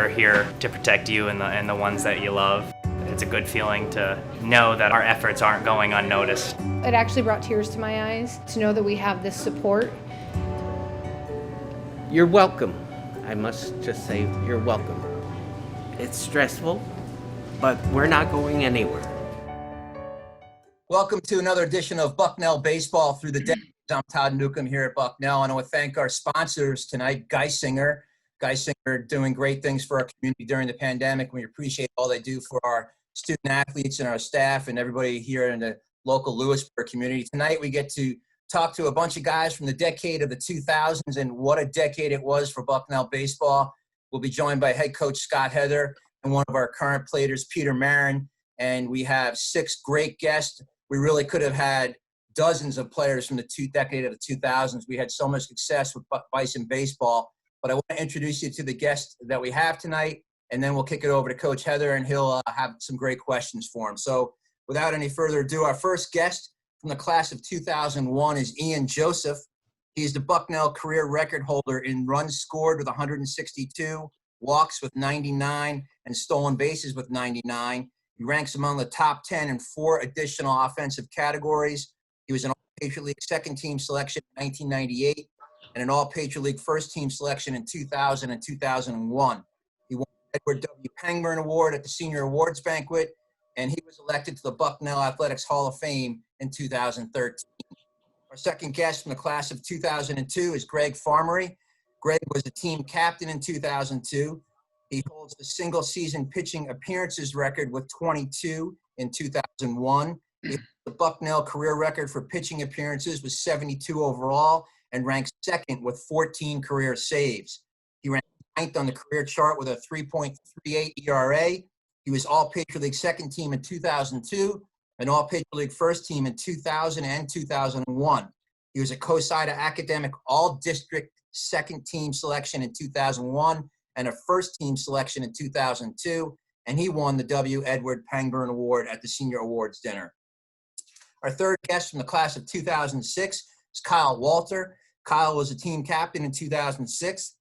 We're here to protect you and the ones that you love. It's a good feeling to know that our efforts aren't going unnoticed. It actually brought tears to my eyes to know that we have this support. You're welcome. I must just say you're welcome. It's stressful, but we're not going anywhere. Welcome to another edition of Bucknell Baseball Through the Decades. I'm Todd Newcomb here at Bucknell, and I want to thank our sponsors tonight, Geisinger. Geisinger doing great things for our community during the pandemic. We appreciate all they do for our student athletes and our staff and everybody here in the local Lewisburg community. Tonight we get to talk to a bunch of guys from the decade of the 2000s, and what a decade it was for Bucknell baseball. We'll be joined by head coach Scott Heather and one of our current players, Peter Marin, and we have 6 great guests. We really could have had dozens of players from the decade of the 2000s. We had so much success with Bison baseball, but I want to introduce you to the guests that we have tonight, and then we'll kick it over to Coach Heather, and he'll have some great questions for him. So without any further ado, our first guest from the class of 2001 is Ian Joseph. He's the Bucknell career record holder in runs scored with 162, walks with 99, and stolen bases with 99. He ranks among the top 10 in 4 additional offensive categories. He was an All-Patriot League second-team selection in 1998 and an All-Patriot League first-team selection in 2000 and 2001. He won the Edward W. Pangburn Award at the Senior Awards Banquet, and he was elected to the Bucknell Athletics Hall of Fame in 2013. Our second guest from the class of 2002 is Greg Farmery. Greg was the team captain in 2002. He holds the single-season pitching appearances record with 22 in 2001. The Bucknell career record for pitching appearances was 72 overall and ranks second with 14 career saves. He ranked 9th on the career chart with a 3.38 ERA. He was All-Patriot League second team in 2002 and All-Patriot League first team in 2000 and 2001. He was a COSIDA academic all-district second team selection in 2001 and a first team selection in 2002, and he won the W. Edward Pangburn Award at the Senior Awards Dinner. Our third guest from the class of 2006 is Kyle Walter. Kyle was a team captain in 2006.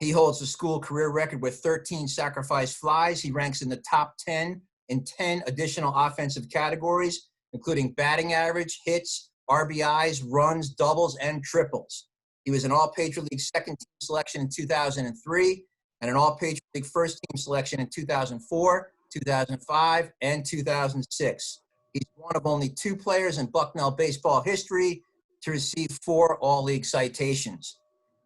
He holds the school career record with 13 sacrifice flies. He ranks in the top 10 in 10 additional offensive categories, including batting average, hits, RBIs, runs, doubles, and triples. He was an All-Patriot League second team selection in 2003 and an All-Patriot League first team selection in 2004, 2005, and 2006. He's one of only 2 players in Bucknell baseball history to receive 4 All-League citations.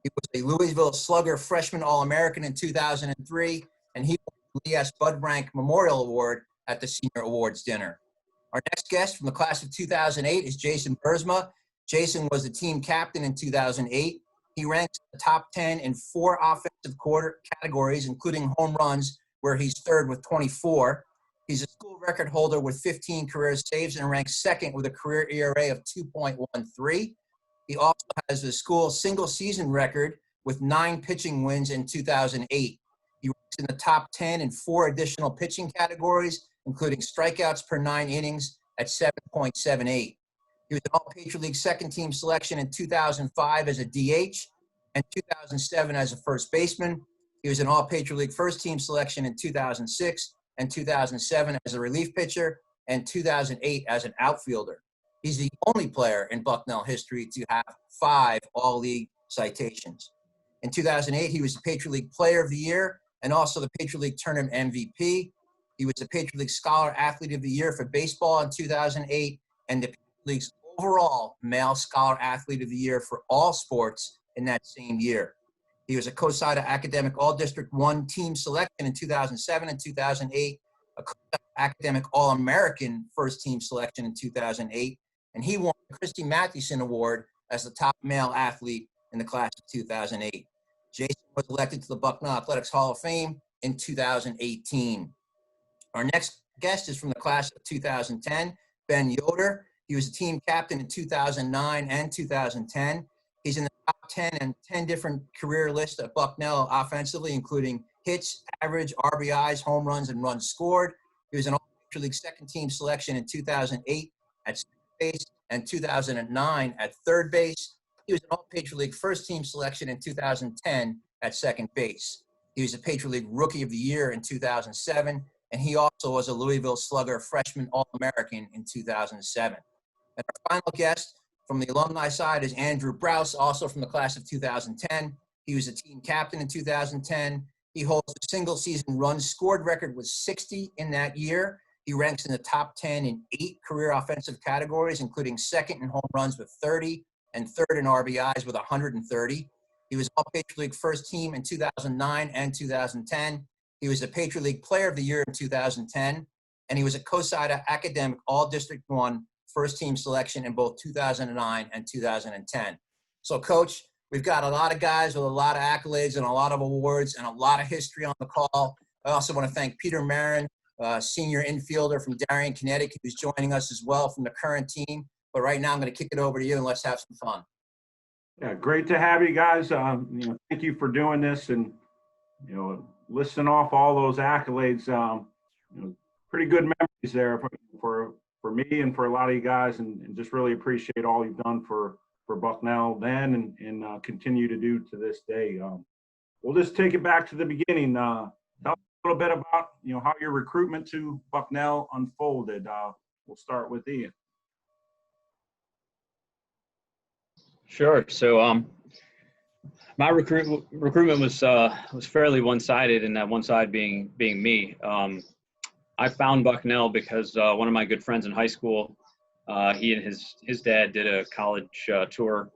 He was a Louisville Slugger Freshman All-American in 2003, and he won the Lee S. Budrank Memorial Award at the Senior Awards Dinner. Our next guest from the class of 2008 is Jason Bursma. Jason was the team captain in 2008. He ranks in the top 10 in 4 offensive categories, including home runs, where he's third with 24. He's a school record holder with 15 career saves and ranks second with a career ERA of 2.13. He also has the school single-season record with 9 pitching wins in 2008. He ranks in the top 10 in 4 additional pitching categories, including strikeouts per 9 innings at 7.78. He was an All-Patriot League second-team selection in 2005 as a DH and 2007 as a first baseman. He was an All-Patriot League first-team selection in 2006 and 2007 as a relief pitcher, and 2008 as an outfielder. He's the only player in Bucknell history to have 5 All-League citations. In 2008, he was the Patriot League Player of the Year and also the Patriot League Tournament MVP. He was the Patriot League Scholar Athlete of the Year for baseball in 2008 and the Patriot League's overall Male Scholar Athlete of the Year for all sports in that same year. He was a COSIDA Academic All-District 1 team selection in 2007 and 2008, a COSIDA Academic All-American first team selection in 2008, and he won the Christy Mathewson Award as the top male athlete in the class of 2008. Jason was elected to the Bucknell Athletics Hall of Fame in 2018. Our next guest is from the class of 2010, Ben Yoder. He was a team captain in 2009 and 2010. He's in the top 10 and 10 different career lists at Bucknell offensively, including hits, average, RBIs, home runs, and runs scored. He was an All-Major League second-team selection in 2008 at second base and 2009 at third base. He was an All-Patriot League first-team selection in 2010 at second base. He was a Patriot League Rookie of the Year in 2007, and he also was a Louisville Slugger Freshman All-American in 2007. And our final guest from the alumni side is Andrew Brous, also from the class of 2010. He was a team captain in 2010. He holds a single-season runs scored record with 60 in that year. He ranks in the top 10 in 8 career offensive categories, including second in home runs with 30 and third in RBIs with 130. He was All Patriot League First Team in 2009 and 2010. He was a Patriot League Player of the Year in 2010, and he was a COSIDA Academic All-District 1 First Team selection in both 2009 and 2010. So, Coach, we've got a lot of guys with a lot of accolades and a lot of awards and a lot of history on the call. I also want to thank Peter Marin, senior infielder from Darien, Connecticut, who's joining us as well from the current team. But right now, I'm going to kick it over to you, and let's have some fun. Yeah, great to have you guys. Thank you for doing this and, listing off all those accolades. Pretty good memories there for me and for a lot of you guys, and just really appreciate all you've done for Bucknell then and continue to do to this day. We'll just take it back to the beginning. Tell us a little bit about, how your recruitment to Bucknell unfolded. We'll start with Ian. Sure. So my recruitment was fairly one-sided, and that one side being me. I found Bucknell because one of my good friends in high school, he and his dad did a college tour,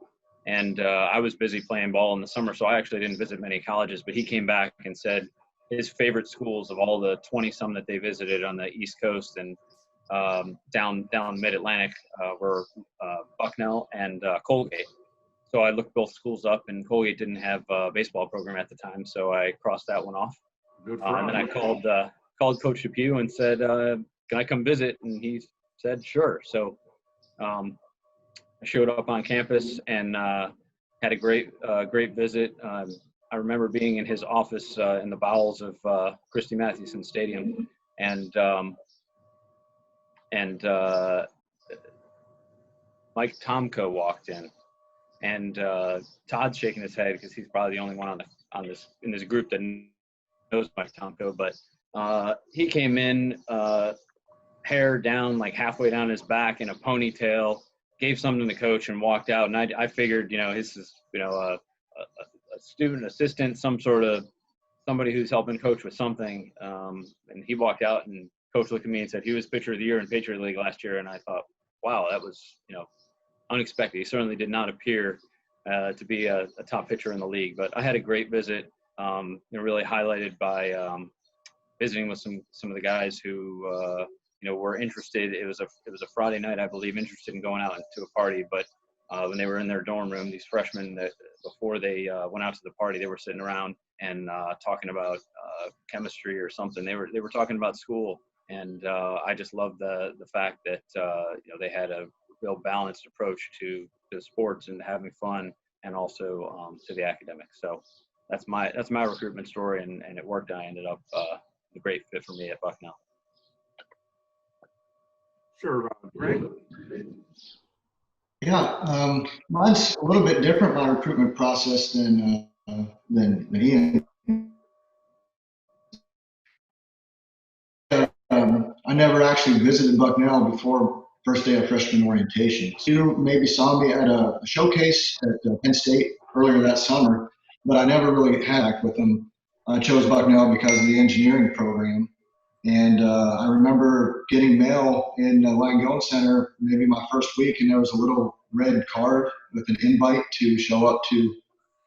and I was busy playing ball in the summer, so I actually didn't visit many colleges. But he came back and said his favorite schools of all the 20-some that they visited on the East Coast and down Mid-Atlantic were Bucknell and Colgate. So I looked both schools up, and Colgate didn't have a baseball program at the time, so I crossed that one off. Good and then I called Coach Depew and said, "Can I come visit?" And he said, "Sure." So I showed up on campus and had a great visit. I remember being in his office in the bowels of Christy Mathewson Stadium, and Mike Tomko walked in. And Todd's shaking his head because he's probably the only one in this group that knows Mike Tomko. But he came in, hair down like halfway down his back in a ponytail, gave something to the coach, and walked out. And I figured, this is a student assistant, somebody who's helping coach with something. And he walked out, and coach looked at me and said he was pitcher of the year in Patriot League last year. And I thought, wow, that was unexpected. He certainly did not appear to be a top pitcher in the league, but I had a great visit. Really highlighted by visiting with some of the guys who were interested. It was a Friday night, I believe, interested in going out to a party. But when they were in their dorm room, these freshmen, before they went out to the party, they were sitting around and talking about chemistry or something. They were talking about school, and I just loved the fact that they had a real balanced approach to sports and having fun, and also to the academics. So that's my recruitment story, and it worked. I ended up a great fit for me at Bucknell. Sure, Greg. Yeah, mine's a little bit different, my recruitment process than Ian. I never actually visited Bucknell before first day of freshman orientation. You maybe saw me at a showcase at Penn State earlier that summer, but I never really had with them. I chose Bucknell because of the engineering program. And I remember getting mail in Langone Center maybe my first week, and there was a little red card with an invite to show up to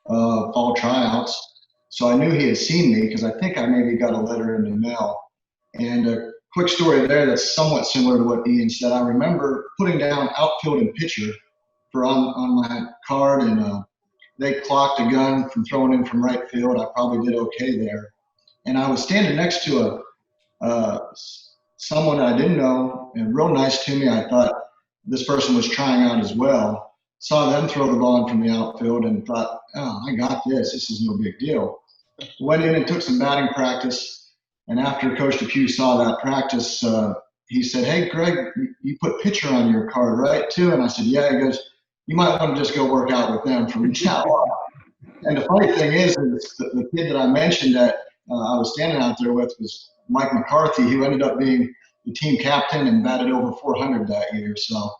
fall tryouts. So I knew he had seen me because I think I maybe got a letter in the mail. And a quick story there that's somewhat similar to what Ian said. I remember putting down outfield and pitcher on my card, and they clocked a gun from throwing in from right field. I probably did okay there. And I was standing next to someone I didn't know, and real nice to me. I thought this person was trying out as well. Saw them throw the ball in from the outfield and thought, oh, I got this. This is no big deal. Went in and took some batting practice. And after Coach Depew saw that practice, he said, hey, Greg, you put pitcher on your card, right, too? And I said, yeah. He goes, you might want to just go work out with them from now on. And the funny thing is the kid that I mentioned that I was standing out there with was Mike McCarthy, who ended up being the team captain and batted over 400 that year. So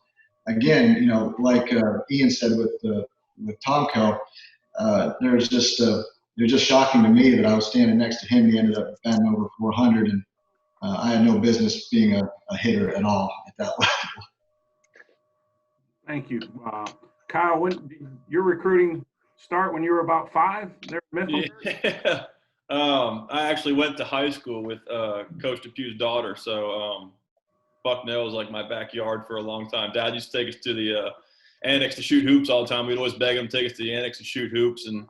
again, like Ian said with Tomko, they're just shocking to me that I was standing next to him. He ended up batting over 400, and I had no business being a hitter at all at that level. Thank you. Kyle, when did your recruiting start when you were about 5 there in Memphis? Yeah. I actually went to high school with Coach Depew's daughter, so Bucknell was like my backyard for a long time. Dad used to take us to the annex to shoot hoops all the time. We'd always beg him to take us to the annex to shoot hoops, and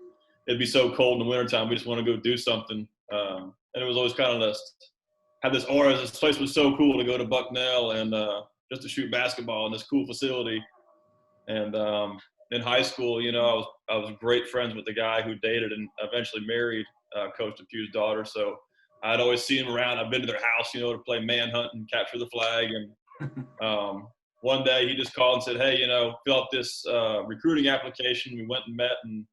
it'd be so cold in the wintertime. We just want to go do something. And it was always kind of had this aura. This place was so cool to go to Bucknell and just to shoot basketball in this cool facility. And in high school, I was great friends with the guy who dated and eventually married Coach Depew's daughter. So I'd always see him around. I've been to their house, to play manhunt and capture the flag. And one day he just called and said, "Hey, fill out this recruiting application." We went and met, and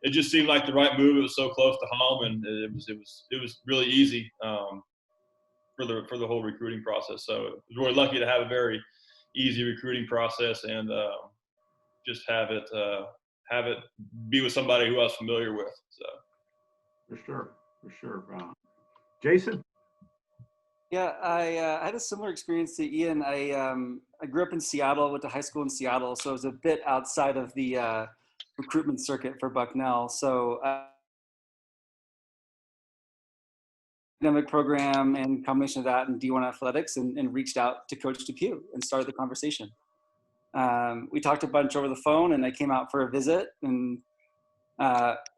it just seemed like the right move. It was so close to home, and it was really easy for the whole recruiting process. So we were lucky to have a very easy recruiting process and just have it be with somebody who I was familiar with. So For sure. Jason? Yeah, I had a similar experience to Ian. I grew up in Seattle, went to high school in Seattle, so it was a bit outside of the recruitment circuit for Bucknell. So academic program and combination of that and D1 athletics, and reached out to Coach Depew and started the conversation. We talked a bunch over the phone, and I came out for a visit and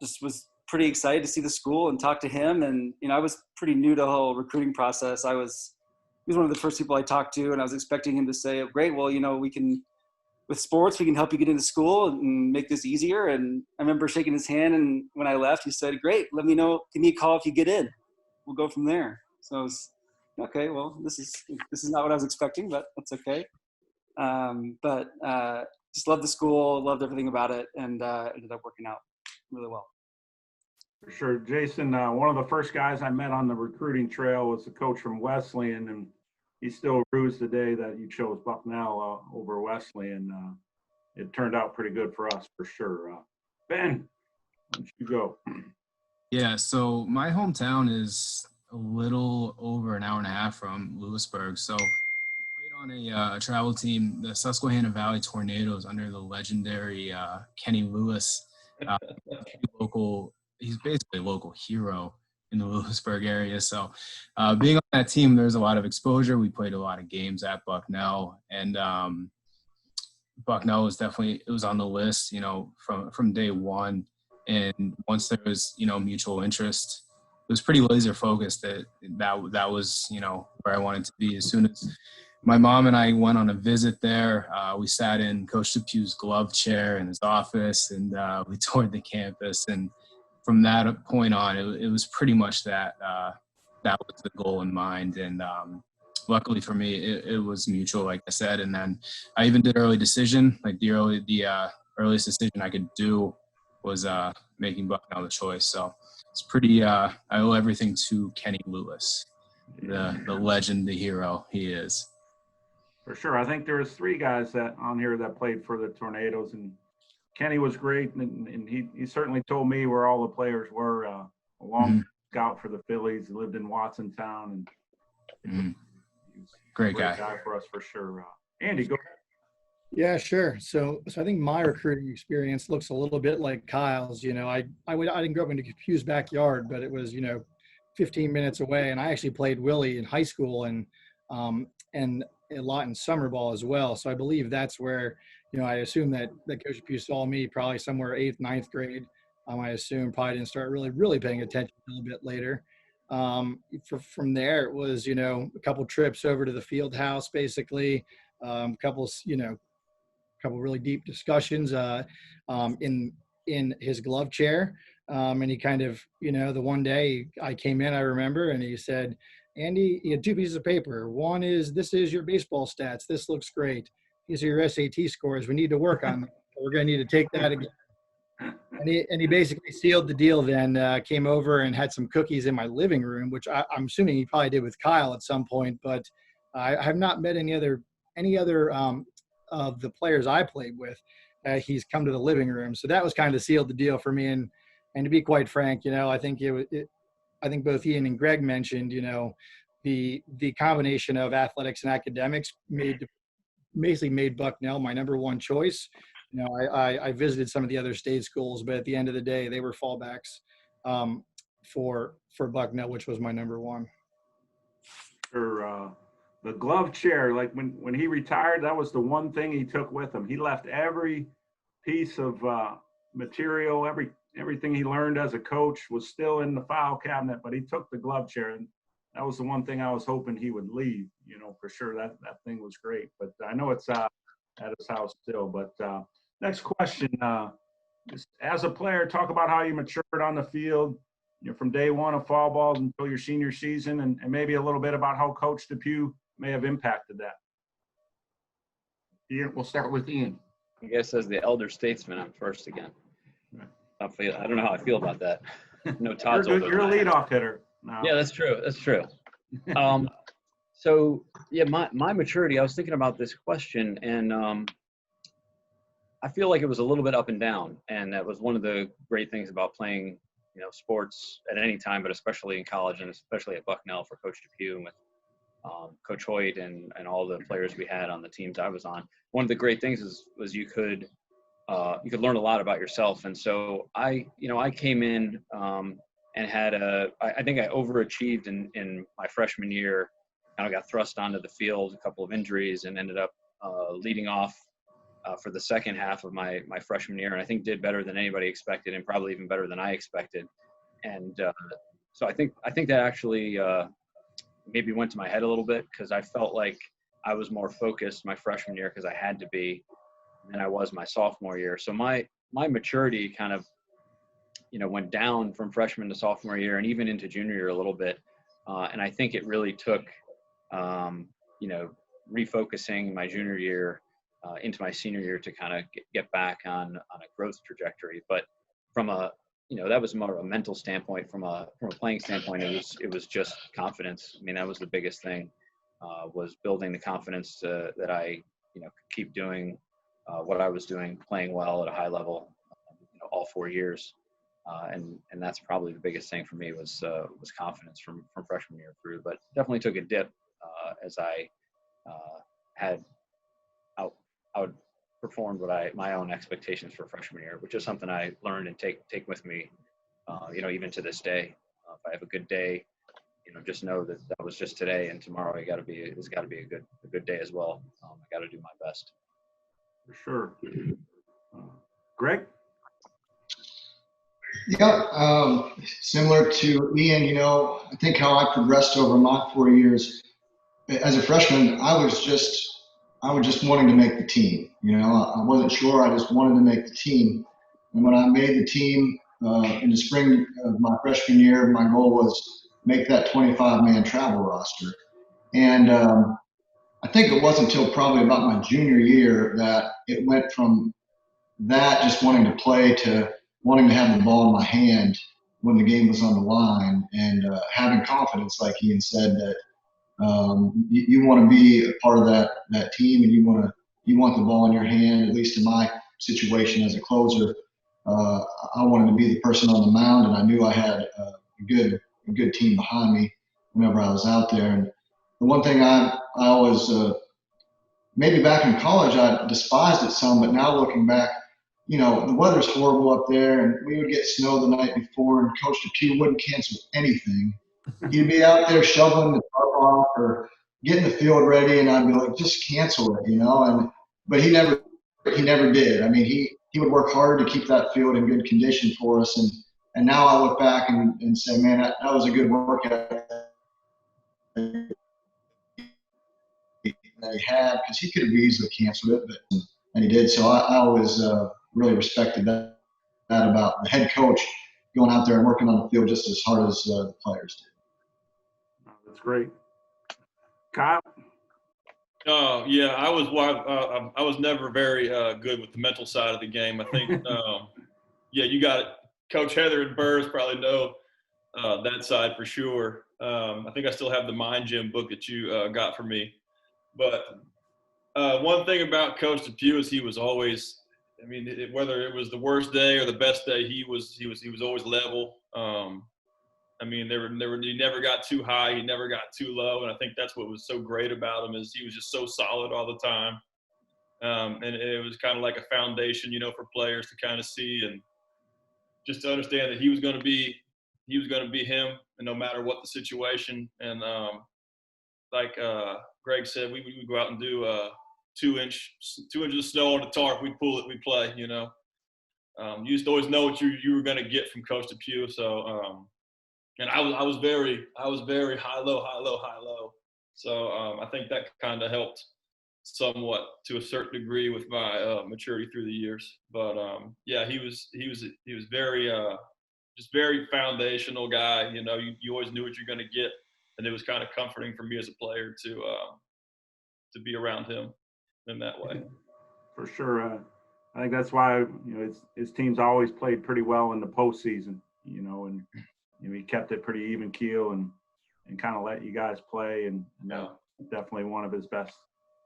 just was pretty excited to see the school and talk to him. And, I was pretty new to the whole recruiting process. He was one of the first people I talked to, and I was expecting him to say, "Oh, great, well, we can, with sports, we can help you get into school and make this easier." And I remember shaking his hand, and when I left, he said, "Great, let me know, give me a call if you get in. We'll go from there." So I was, okay, well, this is not what I was expecting, but that's okay. But just loved the school, loved everything about it, and ended up working out really well. For sure. Jason, one of the first guys I met on the recruiting trail was the coach from Wesleyan, and he still rues the day that you chose Bucknell over Wesleyan. It turned out pretty good for us, for sure. Ben, why don't you go? Yeah, so my hometown is a little over an hour and a half from Lewisburg. So I played on a travel team, the Susquehanna Valley Tornadoes, under the legendary Kenny Lewis, he's basically a local hero in the Lewisburg area. So being on that team, there's a lot of exposure. We played a lot of games at Bucknell, and Bucknell was on the list, from day one. And once there was, mutual interest, it was pretty laser focused that was, where I wanted to be. As soon as my mom and I went on a visit there, we sat in Coach Depew's glove chair in his office, and we toured the campus. And from that point on, it was pretty much that was the goal in mind. And luckily for me, it was mutual, like I said. And then I even did early decision, like the earliest decision I could do was making Bucknell the choice. So it's pretty, I owe everything to Kenny Lewis, the legend, the hero he is. For sure. I think there was 3 guys on here that played for the Tornadoes, and Kenny was great, and he certainly told me where all the players were. A long scout for the Phillies. He lived in Watsontown, and he was great a guy for us, for sure. Andy, go ahead. Yeah, sure. So I think my recruiting experience looks a little bit like Kyle's. I didn't grow up in Depew's backyard, but it was 15 minutes away, and I actually played Willie in high school and a lot in summer ball as well. So I believe that's where I assume that Coach Depew saw me probably somewhere 8th, 9th grade. I assume probably didn't start really paying attention a little bit later. From there, it was a couple trips over to the field house, basically, couple really deep discussions in his glove chair. And he kind of, the one day I came in, I remember, and he said, "Andy, you had 2 pieces of paper. One is, this is your baseball stats. This looks great. These are your SAT scores. We need to work on them. We're going to need to take that again." And he basically sealed the deal. Then came over and had some cookies in my living room, which I'm assuming he probably did with Kyle at some point. But I have not met any other of the players I played with. He's come to the living room, so that was kind of sealed the deal for me. And to be quite frank, I think I think both Ian and Greg mentioned, the combination of athletics and academics basically made Bucknell my number one choice. I visited some of the other state schools, but at the end of the day, they were fallbacks for Bucknell, which was my number one. Sure. The glove chair, like when he retired, that was the one thing he took with him. He left every piece of material, everything he learned as a coach was still in the file cabinet, but he took the glove chair, and that was the one thing I was hoping he would leave, for sure. That thing was great, but I know it's at his house still. But next question, as a player, talk about how you matured on the field, from day one of fall ball until your senior season, and maybe a little bit about how Coach Depew may have impacted that. Ian, we'll start with Ian. I guess as the elder statesman, I'm first again. I don't know how I feel about that. No, Todd's older. You're a leadoff hitter. No. Yeah, that's true. That's true. So yeah, my maturity, I was thinking about this question, and I feel like it was a little bit up and down. And that was one of the great things about playing, sports at any time, but especially in college and especially at Bucknell for Coach Depew and with Coach Hoyt and all the players we had on the teams I was on. One of the great things was you could learn a lot about yourself. And so I came in and had I think I overachieved in my freshman year. Kind of got thrust onto the field, a couple of injuries, and ended up leading off for the second half of my freshman year. And I think did better than anybody expected, and probably even better than I expected. And so I think that actually maybe went to my head a little bit, because I felt like I was more focused my freshman year because I had to be than I was my sophomore year. So my maturity kind of, went down from freshman to sophomore year and even into junior year a little bit. And I think it really took, refocusing my junior year into my senior year to kind of get back on a growth trajectory. But from that was more of a mental standpoint. From a playing standpoint, it was just confidence. I mean, that was the biggest thing, was building the confidence that I, could keep doing what I was doing, playing well at a high level, all 4 years. And that's probably the biggest thing for me was confidence from freshman year through. But definitely took a dip as I had outperformed my own expectations for freshman year, which is something I learned and take with me, even to this day. If I have a good day, just know that was just today, and tomorrow it's got to be a good day as well. I got to do my best. For sure. Greg? Yeah, similar to Ian, I think how I progressed over my 4 years as a freshman, I was just wanting to make the team. I wasn't sure. I just wanted to make the team. And when I made the team in the spring of my freshman year, my goal was make that 25-man travel roster. And I think it wasn't until probably about my junior year that it went from that, just wanting to play, to wanting to have the ball in my hand when the game was on the line, and having confidence, like Ian said, that you want to be a part of that team, and you want the ball in your hand. At least in my situation as a closer, I wanted to be the person on the mound, and I knew I had a good team behind me whenever I was out there. And the one thing I always, maybe back in college, I despised it some, but now looking back, the weather's horrible up there, and we would get snow the night before, and Coach Depew wouldn't cancel anything. He'd be out there shoveling the tarp off or getting the field ready, and I'd be like, just cancel it, but he never did. I mean, he would work hard to keep that field in good condition for us, and now I look back and say, man, that was a good workout that he had, because he could have easily canceled it, and he did. So I always really respected that about the head coach going out there and working on the field just as hard as the players did. That's great. Kyle? Yeah, I was never very good with the mental side of the game. I think, yeah, you got it. Coach Heather and Burrs probably know that side for sure. I think I still have the Mind Gym book that you got for me. But one thing about Coach DePew is he was always, I mean, whether it was the worst day or the best day, he was always level. I mean, he never got too high, he never got too low, and I think that's what was so great about him is he was just so solid all the time. And it was kind of like a foundation, you know, for players to kind of see and just to understand that he was going to be him, and no matter what the situation. And like Greg said, we would go out and do 2 inches of snow on the tarp. We'd pull it, we'd play. You know, you just always know what you were going to get from Coach DePew. So, and I was very high low. So I think that kind of helped somewhat to a certain degree with my maturity through the years. But yeah, he was very just very foundational guy. You know, you always knew what you're going to get, and it was kind of comforting for me as a player to be around him in that way. For sure. I think that's why, you know, his teams always played pretty well in the postseason, you know, and you know, he kept it pretty even keel and kind of let you guys play, and Yeah. Definitely one of his best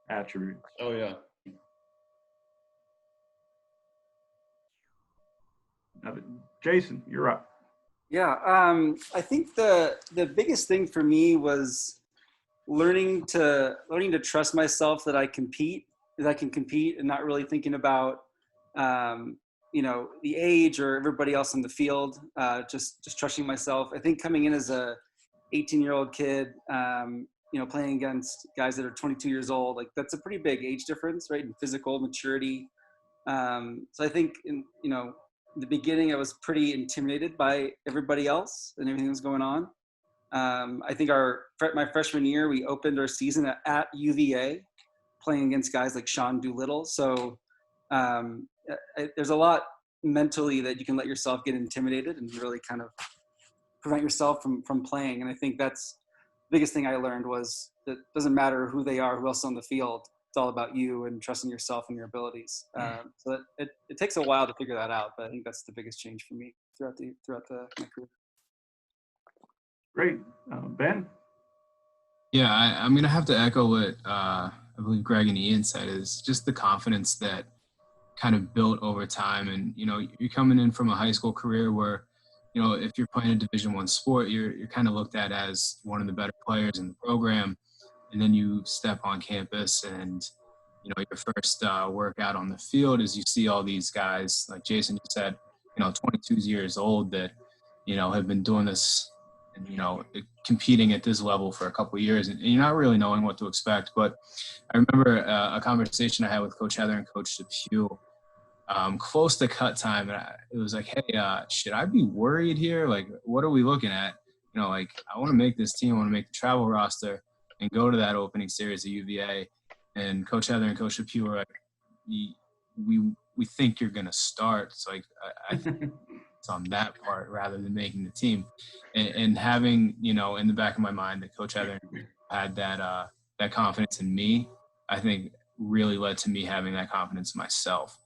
attributes. Oh yeah. Jason, you're up. Yeah, I think the biggest thing for me was learning to trust myself that I can compete and not really thinking about you know, the age or everybody else on the field. Just trusting myself. I think coming in as a 18-year-old kid, you know, playing against guys that are 22 years old, like that's a pretty big age difference, right? In physical maturity. So I think in the beginning I was pretty intimidated by everybody else and everything that was going on. I think my freshman year, we opened our season at UVA playing against guys like Sean Doolittle. So there's a lot mentally that you can let yourself get intimidated and really kind of prevent yourself from playing. And I think that's the biggest thing I learned was that it doesn't matter who they are, who else is on the field. It's all about you and trusting yourself and your abilities. So it takes a while to figure that out, but I think that's the biggest change for me throughout my career. Great. Ben? Yeah, I'm going to have to echo what I believe Greg and Ian said, is just the confidence that kind of built over time. And, you know, you're coming in from a high school career where, you know, if you're playing a Division I sport, you're kind of looked at as one of the better players in the program. And then you step on campus and, you know, your first workout on the field is you see all these guys, like Jason just said, you know, 22 years old that, you know, have been doing this and, you know, competing at this level for a couple of years, and you're not really knowing what to expect. But I remember a conversation I had with Coach Heather and Coach DePew close to cut time, and it was like, hey, should I be worried here? Like, what are we looking at? You know, like, I want to make this team, I want to make the travel roster and go to that opening series at UVA. And Coach Heather and Coach DePew were like, we think you're going to start. It's like, I think it's on that part rather than making the team. And having, you know, in the back of my mind that Coach Heather had that confidence in me, I think really led to me having that confidence in myself.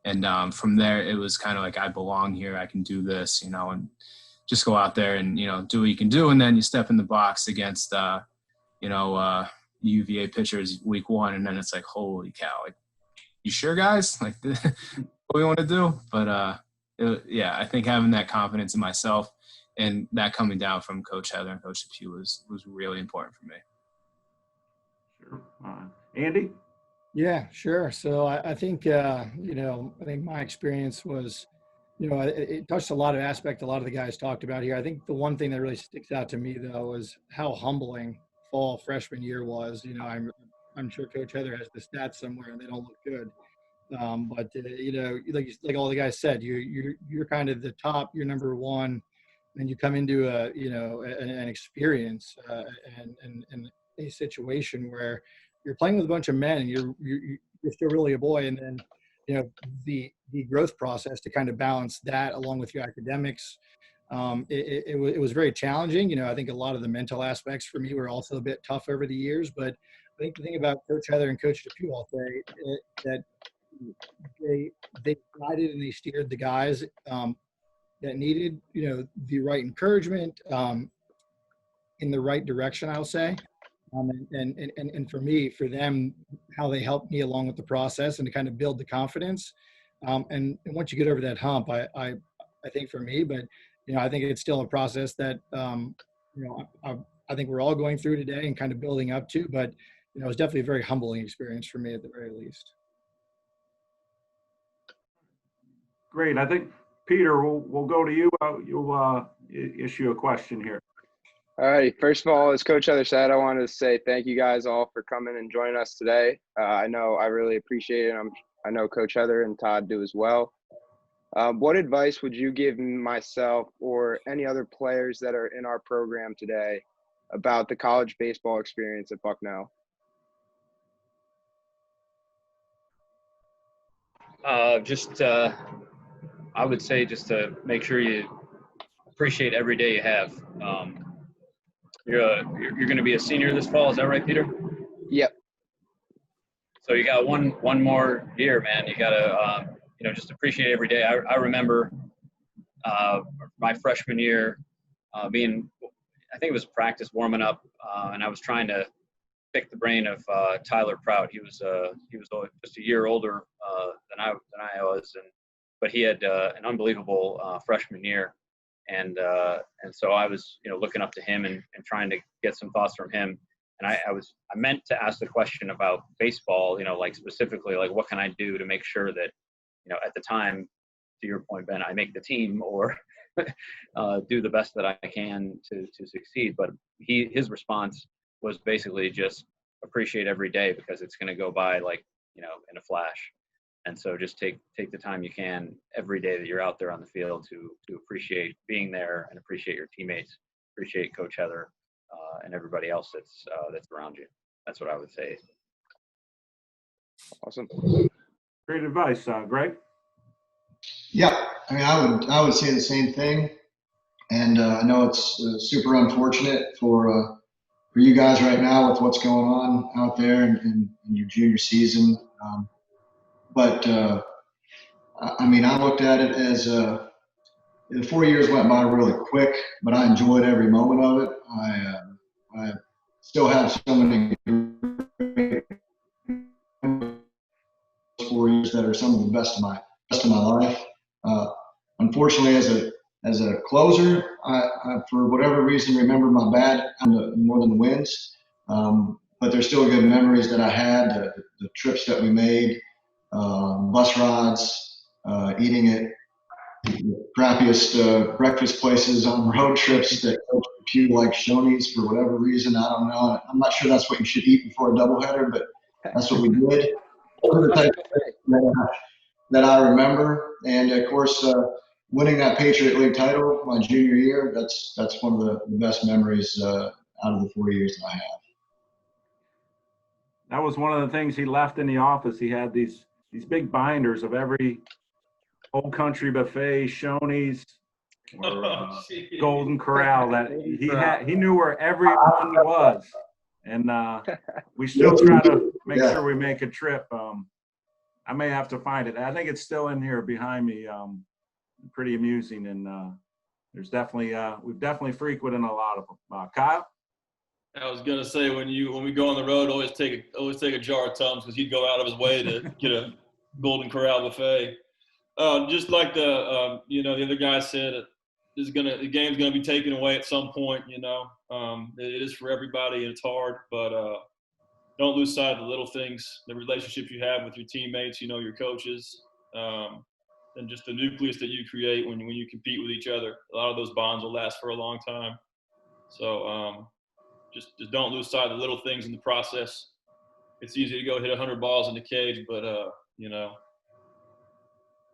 And from there, it was kind of like, I belong here, I can do this, you know, and just go out there and, you know, do what you can do. And then you step in the box against, you know, UVA pitchers week one. And then it's like, holy cow, like, you sure, guys? Like, what we want to do? But, yeah, I think having that confidence in myself and that coming down from Coach Heather and Coach DePew was really important for me. Sure. Andy? Yeah, sure. So I think, you know, I think my experience was, you know, it touched a lot of aspects a lot of the guys talked about here. I think the one thing that really sticks out to me, though, is how humbling fall freshman year was. You know, I'm sure Coach Heather has the stats somewhere and they don't look good. But you know, like all the guys said, you're kind of the top, you're number one, and you come into a, you know, an experience and a situation where you're playing with a bunch of men and you're still really a boy. And then, you know, the growth process to kind of balance that along with your academics, it was very challenging. You know, I think a lot of the mental aspects for me were also a bit tough over the years, but I think the thing about Coach Heather and Coach DePew all say that they guided and they steered the guys that needed, the right encouragement in the right direction, I'll say. And for them, how they helped me along with the process and to kind of build the confidence. And once you get over that hump, I think for me, but, I think it's still a process that, I think we're all going through today and kind of building up to, but, it was definitely a very humbling experience for me at the very least. Great. I think, Peter, we'll go to you. You'll issue a question here. All right. First of all, as Coach Heather said, I wanted to say thank you guys all for coming and joining us today. I know I really appreciate it. I know Coach Heather and Todd do as well. What advice would you give myself or any other players that are in our program today about the college baseball experience at Bucknell? I would say just to make sure you appreciate every day you have. You're going to be a senior this fall, is that right, Peter? Yep. So you got one more year, man. You got to just appreciate every day. I remember my freshman year I think it was practice warming up, and I was trying to pick the brain of Tyler Prout. He was just a year older than I was, but he had an unbelievable freshman year, and so I was looking up to him and trying to get some thoughts from him. And I meant to ask the question about baseball, like specifically, like what can I do to make sure that at the time, to your point, Ben, I make the team or do the best that I can to succeed. But his response was basically just appreciate every day because it's going to go by like in a flash. And so just take the time you can every day that you're out there on the field to appreciate being there and appreciate your teammates, appreciate Coach Heather and everybody else that's around you. That's what I would say. Awesome. Great advice, Greg. Yeah, I mean, I would say the same thing, and I know it's super unfortunate for you guys right now with what's going on out there in your junior season. But I mean, I looked at it as the 4 years went by really quick, but I enjoyed every moment of it. I still have so many 4 years that are some of the best of my life. Unfortunately, as a closer, I for whatever reason remember my bad more than the wins. But there's still good memories that I had, the trips that we made, bus rides, eating at the crappiest breakfast places on road trips that Coach Pugh like Shoney's for whatever reason. I don't know. I'm not sure that's what you should eat before a doubleheader, but that's what we did. Those are the types of things that I remember. And of course, winning that Patriot League title my junior year, that's one of the best memories out of the 4 years that I have. That was one of the things he left in the office. He had these big binders of every Old Country Buffet, Shoney's, or Golden Corral that he knew where everyone was. And we still try to make sure we make a trip. I may have to find it. I think it's still in here behind me. Pretty amusing, and there's definitely we've definitely frequented a lot of them. Kyle? I was gonna say when we go on the road, always take a jar of Tums because he'd go out of his way to get a Golden Corral buffet. Just like the other guy said, the game's gonna be taken away at some point. It is for everybody and it's hard, but don't lose sight of the little things, the relationships you have with your teammates, your coaches, and just the nucleus that you create when you compete with each other. A lot of those bonds will last for a long time. So just don't lose sight of the little things in the process. It's easy to go hit 100 balls in the cage, but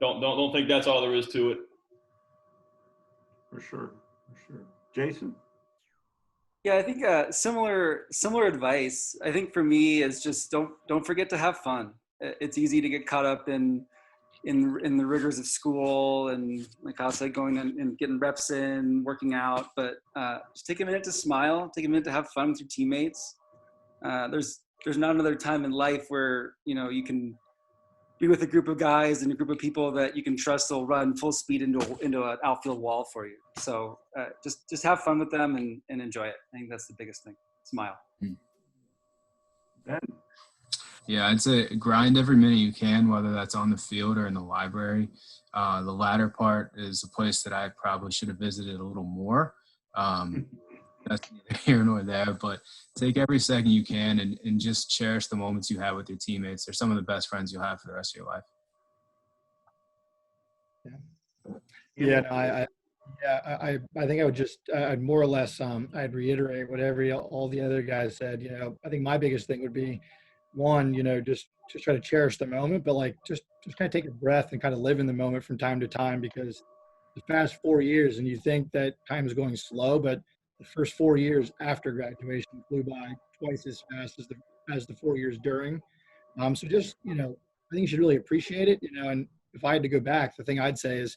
don't think that's all there is to it. For sure. Jason? Yeah, I think similar advice. I think for me is just don't forget to have fun. It's easy to get caught up in the rigors of school and, like I said, going and getting reps in, working out. But just take a minute to smile. Take a minute to have fun with your teammates. There's not another time in life where you can be with a group of guys and a group of people that you can trust will run full speed into an outfield wall for you. So just have fun with them and enjoy it. I think that's the biggest thing. Smile. Ben? Yeah, I'd say grind every minute you can, whether that's on the field or in the library. The latter part is a place that I probably should have visited a little more. That's neither here nor there, but take every second you can and just cherish the moments you have with your teammates. They're some of the best friends you'll have for the rest of your life. Yeah, no, I think I would just, I'd more or less, I'd reiterate whatever all the other guys said. You know, I think my biggest thing would be, one, you know, just try to cherish the moment, but like just kind of take a breath and kind of live in the moment from time to time, because the past 4 years, and you think that time is going slow, but the first 4 years after graduation flew by twice as fast as the 4 years during. So just, you know, I think you should really appreciate it, you know, and if I had to go back, the thing I'd say is,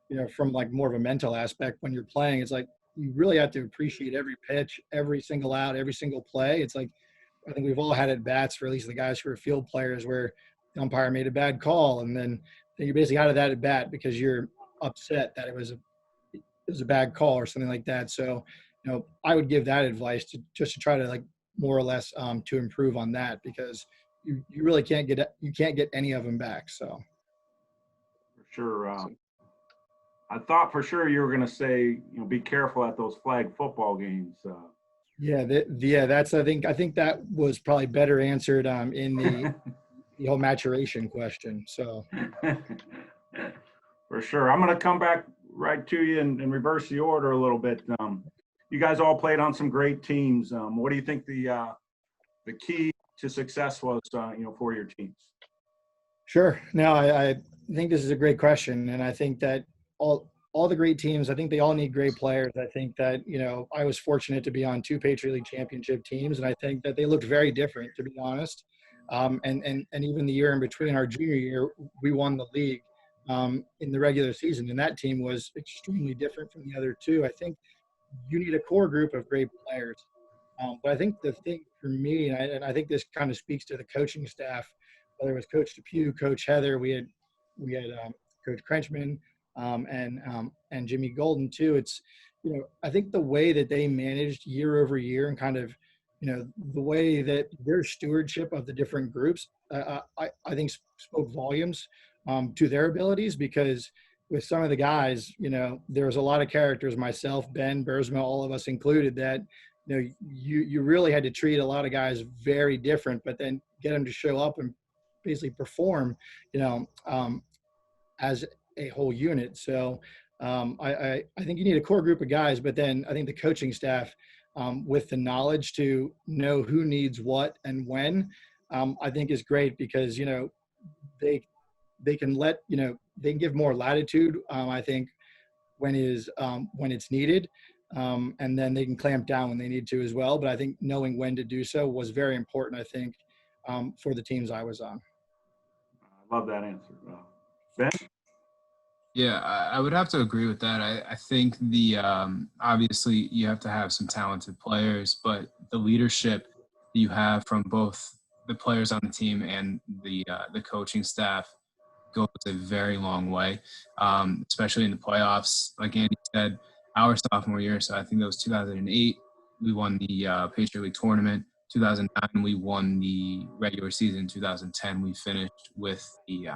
you know, from like more of a mental aspect, when you're playing, it's like you really have to appreciate every pitch, every single out, every single play. It's like, I think we've all had at bats, for at least the guys who are field players, where the umpire made a bad call, and then you're basically out of that at bat because you're upset that it was a bad call or something like that. So, you know, I would give that advice to try to, like, more or less to improve on that, because you really can't get any of them back. So For sure. I thought for sure you were going to say, you know, be careful at those flag football games. yeah, that's, I think that was probably better answered in the whole maturation question. So For sure. I'm going to come back right to you and reverse the order a little bit. You guys all played on some great teams. What do you think the key to success was, you know, for your teams? Sure. No, I think this is a great question, and I think that all the great teams, I think they all need great players. I think that, you know, I was fortunate to be on 2 Patriot League championship teams, and I think that they looked very different, to be honest. And even the year in between, our junior year, we won the league in the regular season, and that team was extremely different from the other two. I think you need a core group of great players. But I think the thing for me, and I think this kind of speaks to the coaching staff, whether it was Coach Depew, Coach Heather, we had Coach Krenchman, and Jimmy Golden too. It's, you know, I think the way that they managed year over year, and kind of, you know, the way that their stewardship of the different groups, I think spoke volumes to their abilities, because with some of the guys, you know, there was a lot of characters, myself, Ben, Bursma, all of us included, that, you know, you really had to treat a lot of guys very different, but then get them to show up and basically perform, you know, as a whole unit. So I think you need a core group of guys, but then I think the coaching staff, with the knowledge to know who needs what and when, I think is great, because, you know, they can let, you know, they can give more latitude, I think, when it's needed. And then they can clamp down when they need to as well. But I think knowing when to do so was very important, I think, for the teams I was on. I love that answer. Ben? Yeah, I would have to agree with that. I think obviously you have to have some talented players, but the leadership that you have from both the players on the team and the coaching staff goes a very long way, especially in the playoffs. Like Andy said, our sophomore year, so I think that was 2008, we won the Patriot League tournament. 2009, we won the regular season. 2010, we finished with the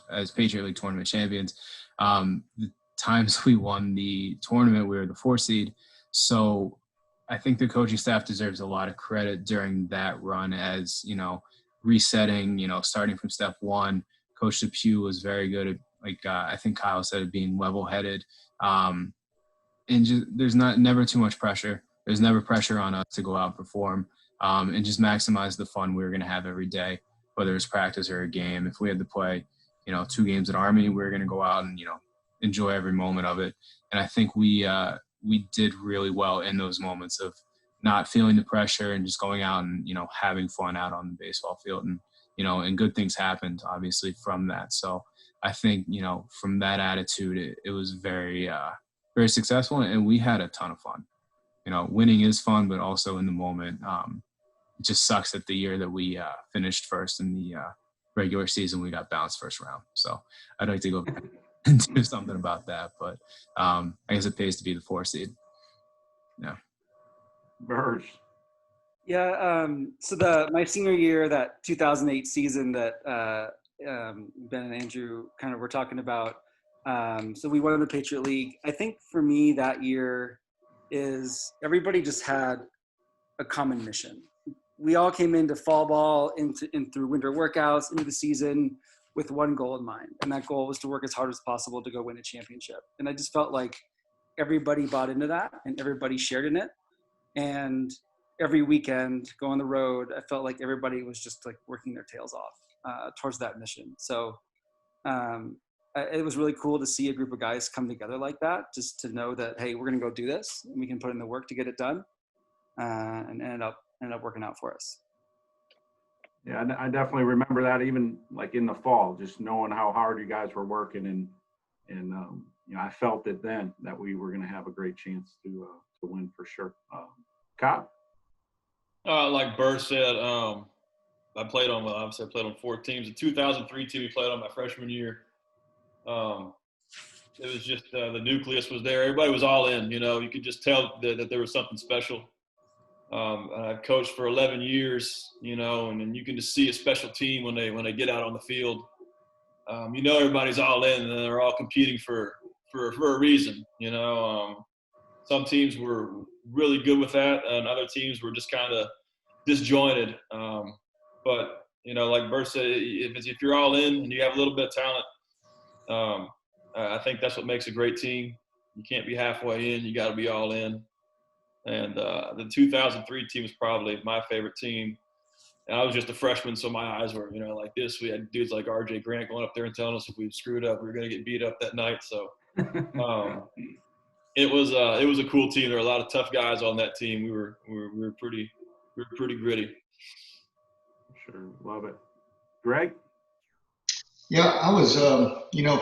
as Patriot League tournament champions. The times we won the tournament, we were the 4 seed. So I think the coaching staff deserves a lot of credit during that run, as, you know, resetting, you know, starting from step one. Coach Depew was very good at, like, I think Kyle said, it being level-headed. And just, there's never too much pressure. There's never pressure on us to go out and perform, and just maximize the fun we were going to have every day, whether it's practice or a game. If we had to play, you know, 2 games at Army, we were going to go out and, you know, enjoy every moment of it. And I think we did really well in those moments of not feeling the pressure and just going out and, you know, having fun out on the baseball field. And, you know, and good things happened, obviously, from that. So I think, you know, from that attitude, it was very, very successful, and we had a ton of fun. You know, winning is fun, but also in the moment, it just sucks that the year that we finished first in the regular season we got bounced first round. So I'd like to go back and do something about that. But I guess it pays to be the 4 seed. Yeah. Burge. Yeah. So my senior year, that 2008 season that Ben and Andrew kind of were talking about. So we won the Patriot League. I think for me that year is everybody just had a common mission. We all came into fall ball, through winter workouts, into the season with one goal in mind. And that goal was to work as hard as possible to go win a championship. And I just felt like everybody bought into that and everybody shared in it. And every weekend, go on the road, I felt like everybody was just like working their tails off towards that mission. So it was really cool to see a group of guys come together like that, just to know that, hey, we're going to go do this and we can put in the work to get it done, and ended up working out for us. Yeah, I definitely remember that, even like in the fall, just knowing how hard you guys were working, and you know, I felt it then that we were going to have a great chance to win for sure. Todd? Like Burr said, I played on 4 teams. The 2003 team we played on my freshman year. It was just the nucleus was there. Everybody was all in. You know, you could just tell that there was something special. I've coached for 11 years, you know, and you can just see a special team when they get out on the field. You know, everybody's all in, and they're all competing for a reason. You know, some teams were really good with that, and other teams were just kind of disjointed. But you know, like Bert said, if you're all in and you have a little bit of talent, I think that's what makes a great team. You can't be halfway in; you got to be all in. And the 2003 team was probably my favorite team. And I was just a freshman, so my eyes were, you know, like this. We had dudes like R.J. Grant going up there and telling us if we screwed up, we were going to get beat up that night. So it was a cool team. There were a lot of tough guys on that team. We were pretty gritty. Sure, love it. Greg? Yeah, I was,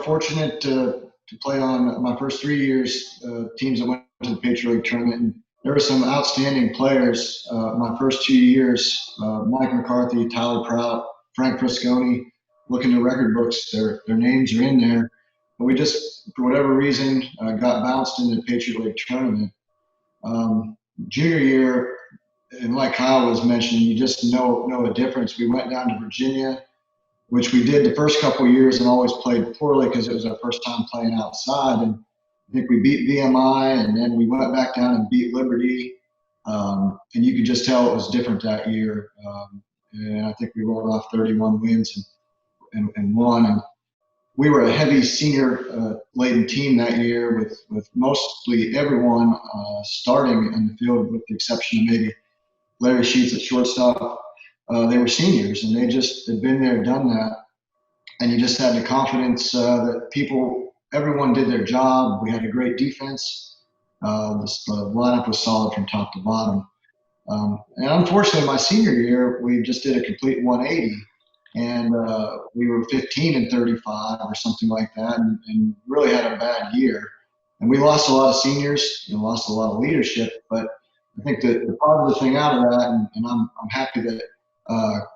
fortunate to play on my first 3 years, teams that went to the Patriot League tournament. And there were some outstanding players. My first 2 years, Mike McCarthy, Tyler Prout, Frank Frisconi. Look in the record books, their names are in there. But we just, for whatever reason, got bounced in the Patriot League tournament. Junior year, and like Kyle was mentioning, you just know a difference. We went down to Virginia, which we did the first couple of years and always played poorly because it was our first time playing outside. And I think we beat VMI, and then we went back down and beat Liberty. And you could just tell it was different that year. And I think we rolled off 31 wins and won. And we were a heavy senior-laden team that year with mostly everyone starting in the field, with the exception of maybe Larry Sheets at shortstop. They were seniors, and they just had been there, done that. And you just had the confidence that everyone did their job. We had a great defense. The lineup was solid from top to bottom. And unfortunately, my senior year, we just did a complete 180. And we were 15-35 or something like that, and really had a bad year. And we lost a lot of seniors and lost a lot of leadership. But I think the positive thing out of that, and I'm happy that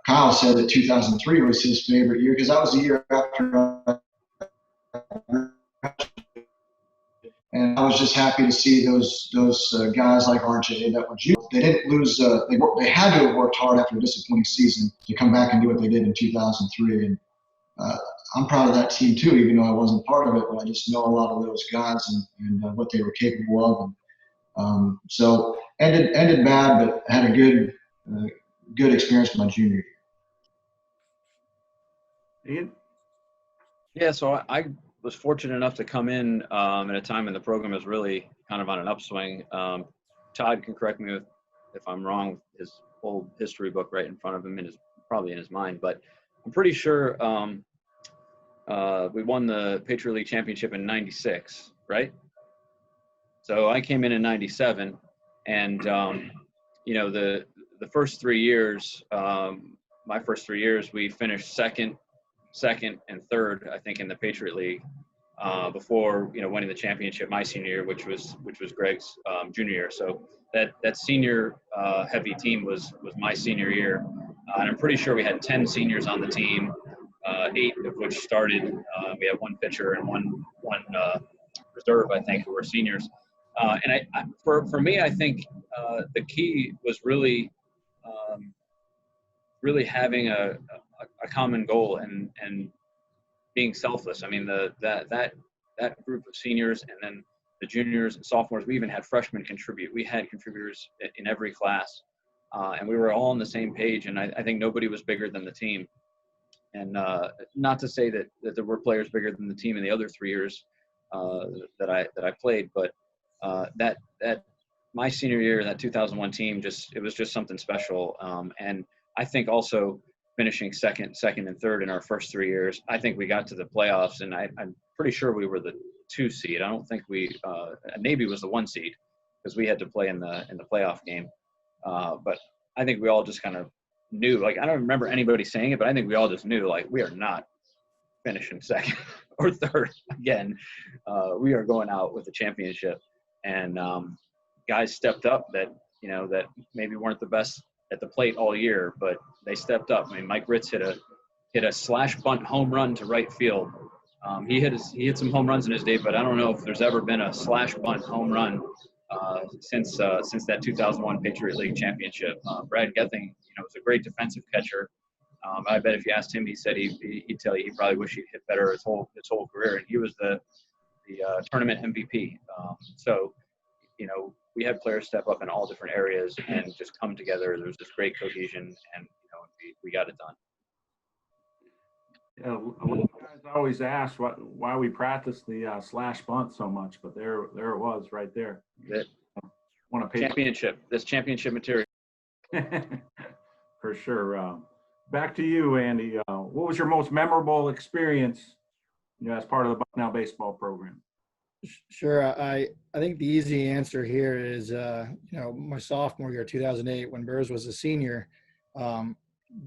Kyle said that 2003 was his favorite year, because that was the year after. And I was just happy to see those guys like RJ that were juniors. They didn't lose. They had to have worked hard after a disappointing season to come back and do what they did in 2003. And I'm proud of that team too, even though I wasn't part of it. But I just know a lot of those guys and what they were capable of. So ended bad, but had a good experience my junior year. Ian? Yeah, so I was fortunate enough to come in at a time when the program is really kind of on an upswing. Todd can correct me if I'm wrong, his whole history book right in front of him and probably in his mind, but I'm pretty sure we won the Patriot League championship in '96, right? So I came in '97, and the first 3 years, my first 3 years, we finished second and third, I think, in the Patriot League before winning the championship my senior year, which was Greg's junior year. So that senior heavy team was my senior year, and I'm pretty sure we had 10 seniors on the team. 8 of which started. We had one pitcher and one reserve, I think, who were seniors. And for me, I think the key was really really having a common goal and being selfless. I mean, that group of seniors and then the juniors and sophomores, we even had freshmen contribute. We had contributors in every class, and we were all on the same page. And I think nobody was bigger than the team. And not to say that there were players bigger than the team in the other 3 years that I played, but that my senior year, that 2001 team, it was just something special. And I think also finishing second, and third in our first 3 years, I think we got to the playoffs, and I'm pretty sure we were the 2 seed. I don't think Navy was the 1 seed because we had to play in the playoff game. But I think we all just kind of knew, like, I don't remember anybody saying it, but I think we all just knew, like, we are not finishing second or third again. We are going out with the championship. And guys stepped up that maybe weren't the best at the plate all year, but they stepped up. I mean, Mike Ritz hit a slash bunt home run to right field. He hit some home runs in his day, but I don't know if there's ever been a slash bunt home run since that 2001 Patriot League championship. Brad Gething, was a great defensive catcher. I bet if you asked him, he said he'd tell you he probably wished he'd hit better his whole career, and he was the tournament MVP. So, we had players step up in all different areas and just come together. There was this great cohesion, and we got it done. Yeah, a lot of guys always ask why we practice the slash bunt so much, but there it was right there. Championship. This championship material. For sure. Back to you, Andy. What was your most memorable experience, as part of the Bucknell baseball program? Sure. I think the easy answer here is, my sophomore year, 2008, when Burrs was a senior,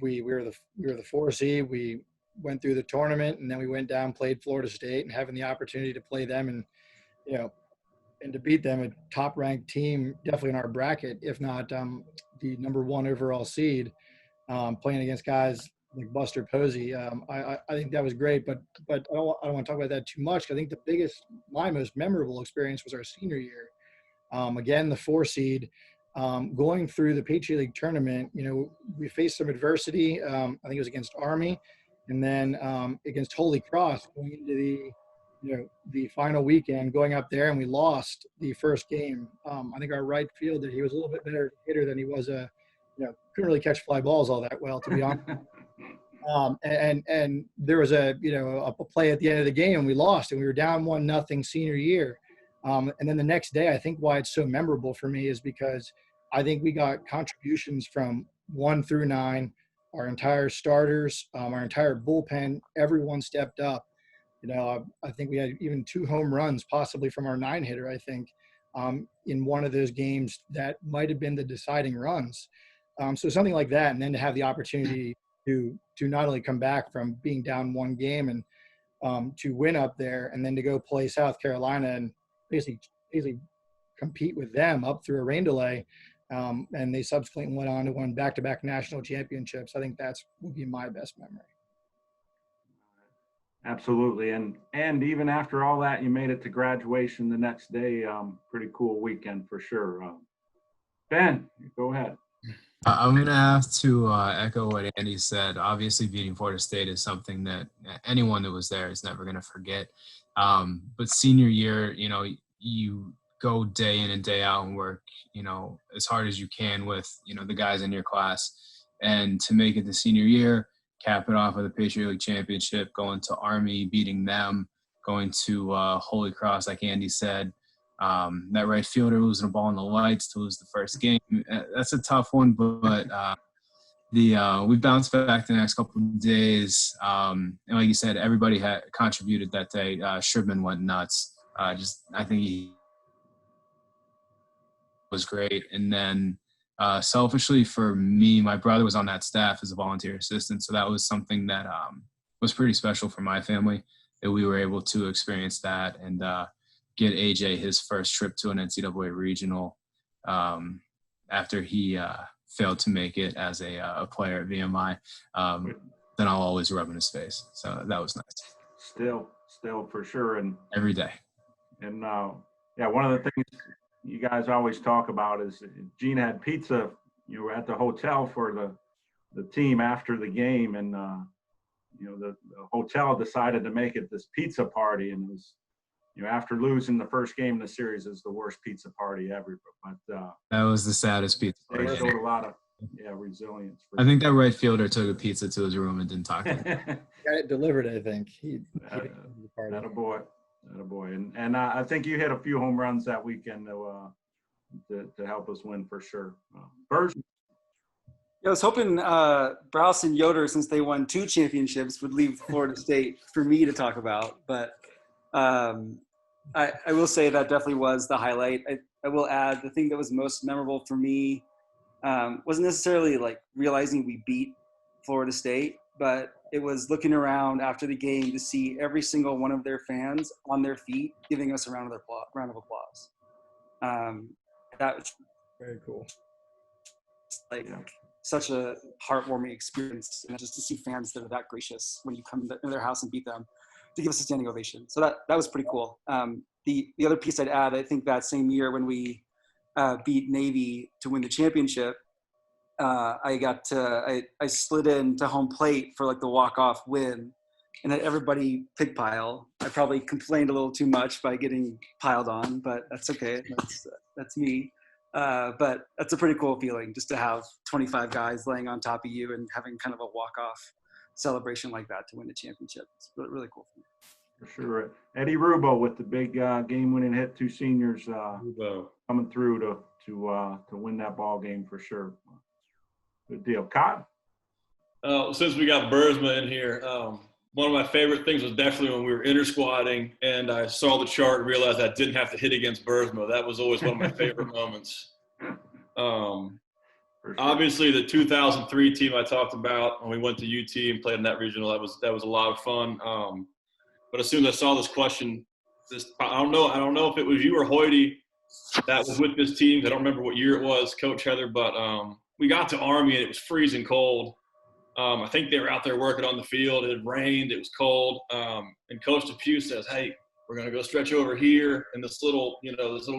we were the 4 seed. We went through the tournament, and then we went down, played Florida State, and having the opportunity to play them and to beat them, a top-ranked team, definitely in our bracket, if not the number 1 overall seed, playing against guys like Buster Posey. I think that was great, but I don't want to talk about that too much. I think my most memorable experience was our senior year. Again, the 4 seed, going through the Patriot League tournament. We faced some adversity. I think it was against Army, and then against Holy Cross going into the final weekend, going up there, and we lost the first game. I think our right fielder, he was a little bit better hitter than he was couldn't really catch fly balls all that well, to be honest. And there was a play at the end of the game, and we lost, and we were down 1-0 senior year. And then the next day, I think why it's so memorable for me is because I think we got contributions from 1 through 9, our entire starters, our entire bullpen, everyone stepped up. I think we had even 2 home runs, possibly from our 9-hitter, I think, in one of those games that might have been the deciding runs. So something like that, and then to have the opportunity to not only come back from being down 1 game and to win up there, and then to go play South Carolina and basically compete with them up through a rain delay, and they subsequently went on to win back-to-back national championships. I think that's would be my best memory. Absolutely, and even after all that, you made it to graduation the next day. Pretty cool weekend for sure. Ben, go ahead. I'm going to have to echo what Andy said. Obviously, beating Florida State is something that anyone that was there is never going to forget. But senior year, you go day in and day out and work, as hard as you can with, the guys in your class. And to make it the senior year, cap it off with a Patriot League championship, going to Army, beating them, going to Holy Cross, like Andy said. That right fielder losing a ball in the lights to lose the first game. That's a tough one, but we bounced back the next couple of days. And like you said, everybody had contributed that day. Shribman went nuts. I think he was great. And then selfishly for me, my brother was on that staff as a volunteer assistant. So that was something that was pretty special for my family, that we were able to experience that and get AJ his first trip to an NCAA regional after he failed to make it as a player at VMI. then I'll always rub in his face. So that was nice. Still for sure. And Every day. And yeah, one of the things you guys always talk about is Gene had pizza, at the hotel for the team after the game, and the hotel decided to make it this pizza party, and it was, after losing the first game in the series, is the worst pizza party ever. But That was the saddest pizza they party. showed a lot of resilience. I think that right fielder took a pizza to his room and didn't talk to him. Got it delivered, I think. He the party. That a boy. And I think you hit a few home runs that weekend to help us win for sure. First, I was hoping Browse and Yoder, since they won 2 championships, would leave Florida State for me to talk about. But I will say that definitely was the highlight. I will add the thing that was most memorable for me wasn't necessarily like realizing we beat Florida State, but it was looking around after the game to see every single one of their fans on their feet giving us a round of applause. That was very cool. Like such a heartwarming experience, and just to see fans that are that gracious when you come to their house and beat them to give us a standing ovation. So that was pretty cool. The other piece I'd add, I think that same year when we beat Navy to win the championship, I slid into home plate for like the walk-off win, and had everybody pig pile. I probably complained a little too much by getting piled on, but that's okay. That's me. But that's a pretty cool feeling, just to have 25 guys laying on top of you and having kind of a walk-off celebration like that to win the championship. It's really, really cool for me. for sure. Eddie Rubo with the big game-winning hit, 2 seniors coming through to win that ball game for sure. Good deal. Todd? Since we got Bursma in here, one of my favorite things was definitely when we were inter-squatting and I saw the chart and realized I didn't have to hit against Bursma. That was always one of my favorite moments. Obviously, the 2003 team I talked about when we went to UT and played in that regional, that was a lot of fun. But as soon as I saw this question, I don't know if it was you or Hoyty that was with this team. I don't remember what year it was, Coach Heather, but we got to Army and it was freezing cold. I think they were out there working on the field. It had rained. It was cold. And Coach Depew says, "Hey, we're going to go stretch over here in this little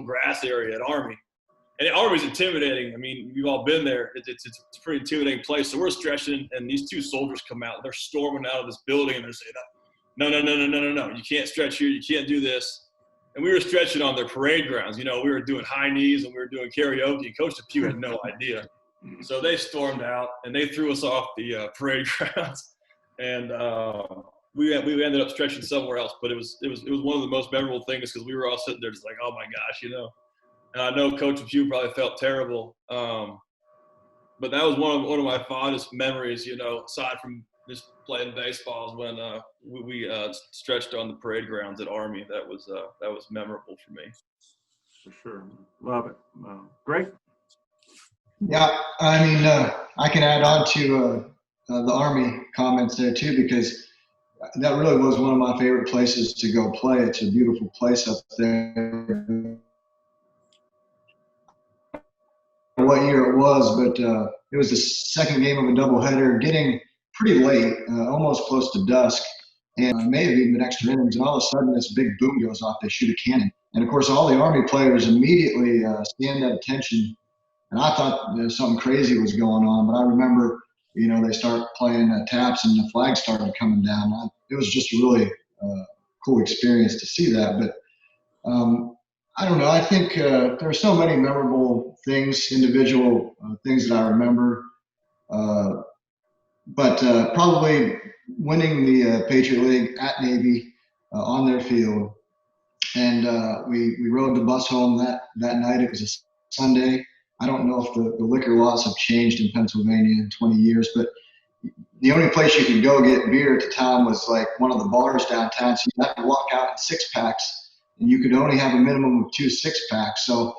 grass area at Army." And Army's intimidating. I mean, we've all been there. It's a pretty intimidating place. So we're stretching, and these 2 soldiers come out. They're storming out of this building, and they're saying, "No. You can't stretch here. You can't do this." And we were stretching on their parade grounds. We were doing high knees, and we were doing karaoke. And Coach Depew had no idea. So they stormed out, and they threw us off the parade grounds. And we ended up stretching somewhere else. But it was one of the most memorable things because we were all sitting there just like, oh, my gosh, And I know Coach Depew probably felt terrible. But that was one of my fondest memories, aside from just playing baseball, is when we stretched on the parade grounds at Army. That was memorable for me. For sure. Love it. Greg? Yeah, I mean, I can add on to the Army comments there too, because that really was one of my favorite places to go play. It's a beautiful place up there. What year it was, but it was the second game of a doubleheader, getting pretty late, almost close to dusk, and may have even been extra innings. And all of a sudden, this big boom goes off. They shoot a cannon, and of course, all the Army players immediately stand at attention. And I thought something crazy was going on, but I remember, they start playing taps and the flag started coming down. It was just a really cool experience to see that. But I don't know. I think there are so many memorable things, individual things that I remember. But probably winning the Patriot League at Navy on their field. And we rode the bus home that night. It was a Sunday. I don't know if the liquor laws have changed in Pennsylvania in 20 years, but the only place you could go get beer at the time was like one of the bars downtown. So you had to walk out in 6-packs, and you could only have a minimum of 2 6-packs. So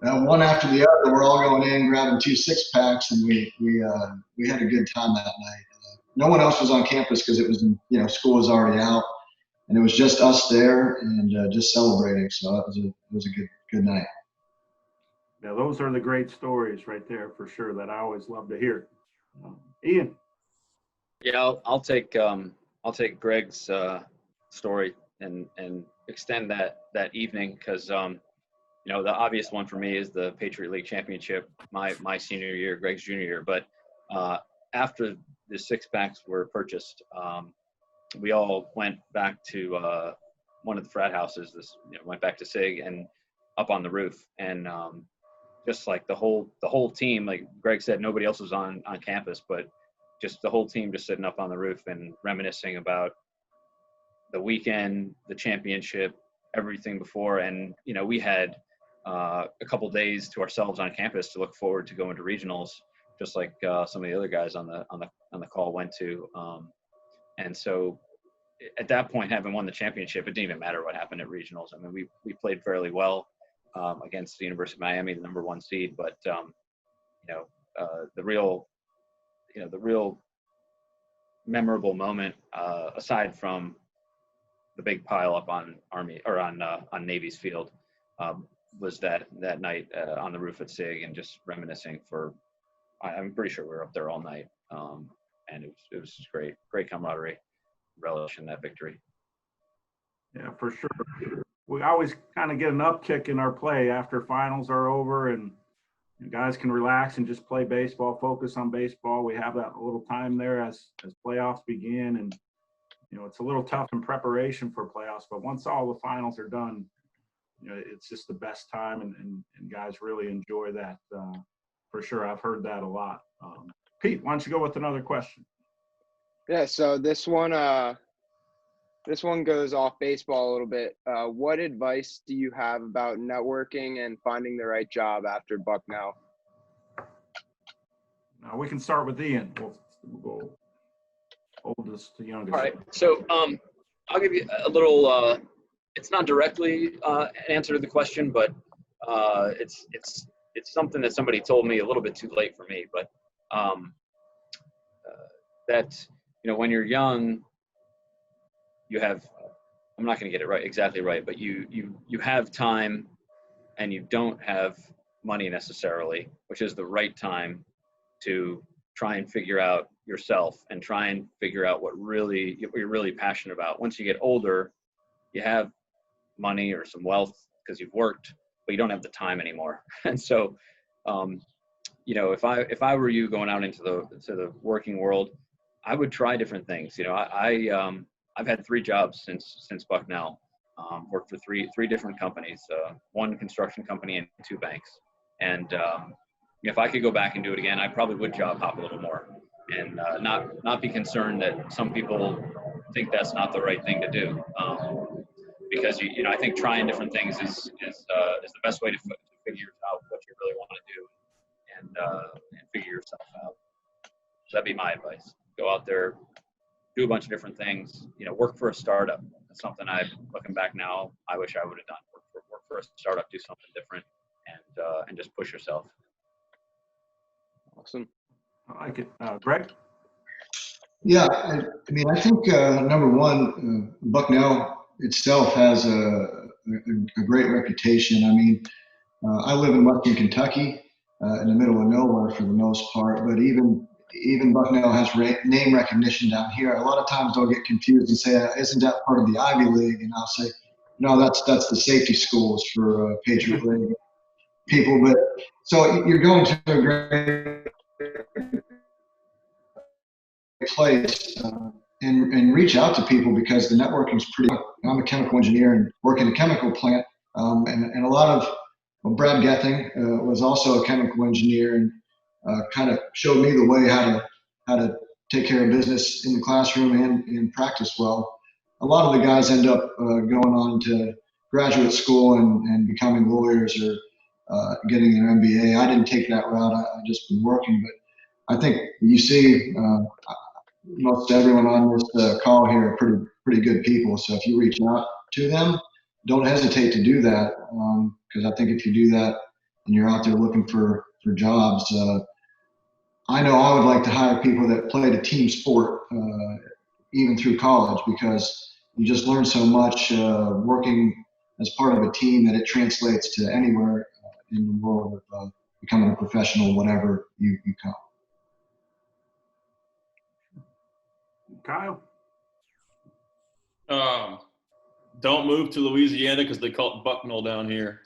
one after the other, we're all going in, grabbing 2 6-packs, and we had a good time that night. No one else was on campus because it was school was already out, and it was just us there and just celebrating. So it was a good night. Yeah, those are the great stories right there for sure that I always love to hear. Ian? Yeah, I'll take Greg's story and extend that evening, because you know, the obvious one for me is the Patriot League championship my senior year, Greg's junior year. But after the six packs were purchased, we all went back to one of the frat houses. Went back to SIG and up on the roof, and just like the whole team, like Greg said, nobody else was on campus, but just the whole team just sitting up on the roof and reminiscing about the weekend, the championship, everything before. And you know, we had a couple days to ourselves on campus to look forward to going to regionals, just like some of the other guys on the call went to. And so at that point, having won the championship, it didn't even matter what happened at regionals. I mean, we played fairly well against the University of Miami, the number one seed, but the real memorable moment, aside from the big pile up on Army or on Navy's field, was that night on the roof at SIG, and just reminiscing for, I'm pretty sure we were up there all night, and it was just great camaraderie, relish in that victory. Yeah, for sure. We always kind of get an upkick in our play after finals are over, and guys can relax and just play baseball, focus on baseball. We have that little time there as playoffs begin, and you know, it's a little tough in preparation for playoffs, but once all the finals are done, you know, it's just the best time, and guys really enjoy that for sure. I've heard that a lot. Pete, why don't you go with another question? Yeah, so this one goes off baseball a little bit. What advice do you have about networking and finding the right job after Bucknell? Now we can start with Ian. We'll go oldest to youngest. All right, so I'll give you a little. It's not directly an answer to the question, but it's something that somebody told me a little bit too late for me. But that, you know, when you're young, you have, I'm not going to get it exactly right, but you have time, and you don't have money necessarily, which is the right time to try and figure out yourself and try and figure out what you're really passionate about. Once you get older, you have money or some wealth because you've worked, but you don't have the time anymore. And so, you know, if I were you going out into the working world, I would try different things. You know, I've had 3 jobs since Bucknell. Worked for three different companies, 1 construction company and 2 banks. And if I could go back and do it again, I probably would job hop a little more, and not be concerned that some people think that's not the right thing to do. Because you know, I think trying different things is the best way to figure out what you really want to do, and figure yourself out. So that'd be my advice. Go out there, do a bunch of different things. You know, work for a startup. That's something looking back now, I wish I would have done. Work for a startup, do something different, and just push yourself. Awesome. I like it. Greg? Yeah, I mean, I think number one, Bucknell itself has a great reputation. I mean, I live in Western Kentucky, in the middle of nowhere for the most part, but even Bucknell has name recognition down here. A lot of times they'll get confused and say, isn't that part of the Ivy League? And I'll say, no, that's the safety schools for Patriot League people. But so you're going to a great place, and reach out to people, because the networking is pretty. I'm a chemical engineer and work in a chemical plant, and a lot of Brad Gething was also a chemical engineer, and kind of showed me the way how to take care of business in the classroom and in practice well. A lot of the guys end up going on to graduate school and becoming lawyers or getting their MBA. I didn't take that route. I just been working, but I think you see most everyone on this call here are pretty good people. So if you reach out to them, don't hesitate to do that, because I think if you do that and you're out there looking for jobs, I know I would like to hire people that played a team sport, even through college, because you just learn so much working as part of a team that it translates to anywhere in the world of becoming a professional, whatever you become. Kyle? Don't move to Louisiana because they call it Bucknell down here.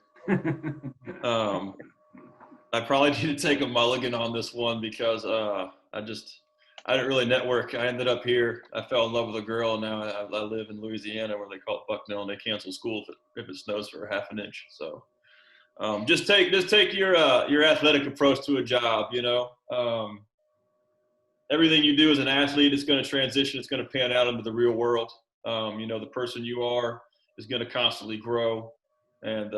I probably need to take a mulligan on this one because I didn't really network. I ended up here. I fell in love with a girl, and now I live in Louisiana where they call it Bucknell, and they cancel school if it snows for half an inch. So just take your athletic approach to a job. Everything you do as an athlete is going to transition. It's going to pan out into the real world. The person you are is going to constantly grow, and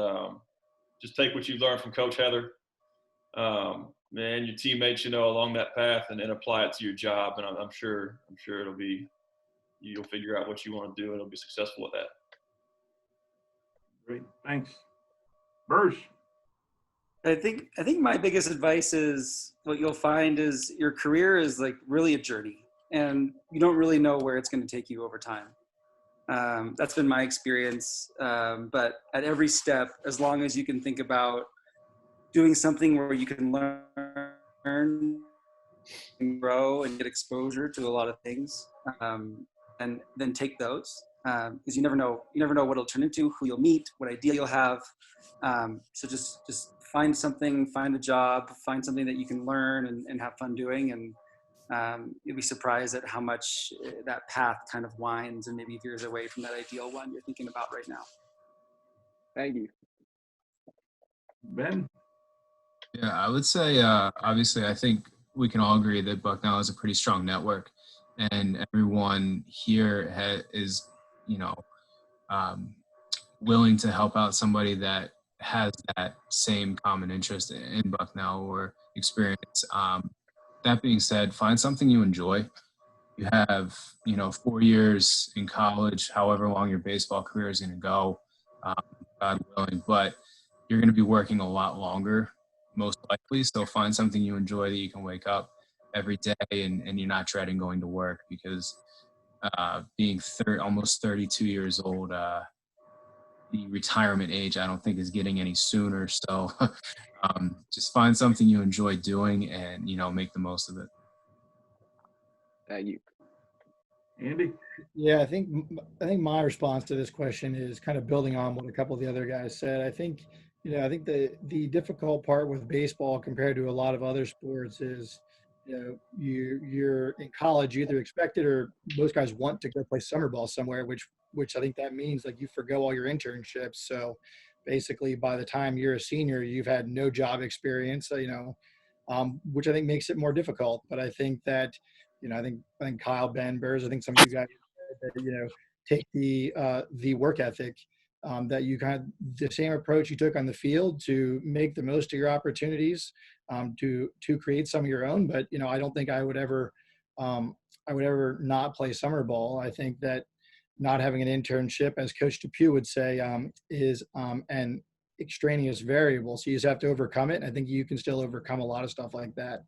just take what you've learned from Coach Heather, and your teammates, along that path, and apply it to your job. And I'm sure you'll figure out what you want to do, and it'll be successful at that. Great, thanks. Bursch. I think my biggest advice is what you'll find is your career is like really a journey, and you don't really know where it's going to take you over time. That's been my experience. But at every step, as long as you can think about doing something where you can learn and grow and get exposure to a lot of things, and then take those, because you never know what it'll turn into, who you'll meet, what idea you'll have. So just find something, find a job, find something that you can learn and have fun doing, and you'll be surprised at how much that path kind of winds and maybe veers away from that ideal one you're thinking about right now. Thank you. Ben? Yeah, I would say, obviously, I think we can all agree that Bucknell has a pretty strong network, and everyone here is, willing to help out somebody that has that same common interest in Bucknell or experience. That being said, find something you enjoy. You have, 4 years in college, however long your baseball career is going to go, God willing, but you're going to be working a lot longer, most likely. So find something you enjoy that you can wake up every day and you're not dreading going to work, because being almost 32 years old, the retirement age, I don't think is getting any sooner. So just find something you enjoy doing and, make the most of it. Thank you. Andy? Yeah, I think my response to this question is kind of building on what a couple of the other guys said. I think the difficult part with baseball compared to a lot of other sports is, you're in college, you either expect it or most guys want to go play summer ball somewhere, which I think that means like you forgo all your internships. So basically by the time you're a senior, you've had no job experience, which I think makes it more difficult. But I think that, I think Kyle, Ben, Burrs, I think some of you guys, take the work ethic, that you kind of the same approach you took on the field to make the most of your opportunities, to create some of your own. But I don't think I would ever not play summer ball. I think that not having an internship, as Coach Depew would say, is an extraneous variable. So you just have to overcome it. And I think you can still overcome a lot of stuff like that,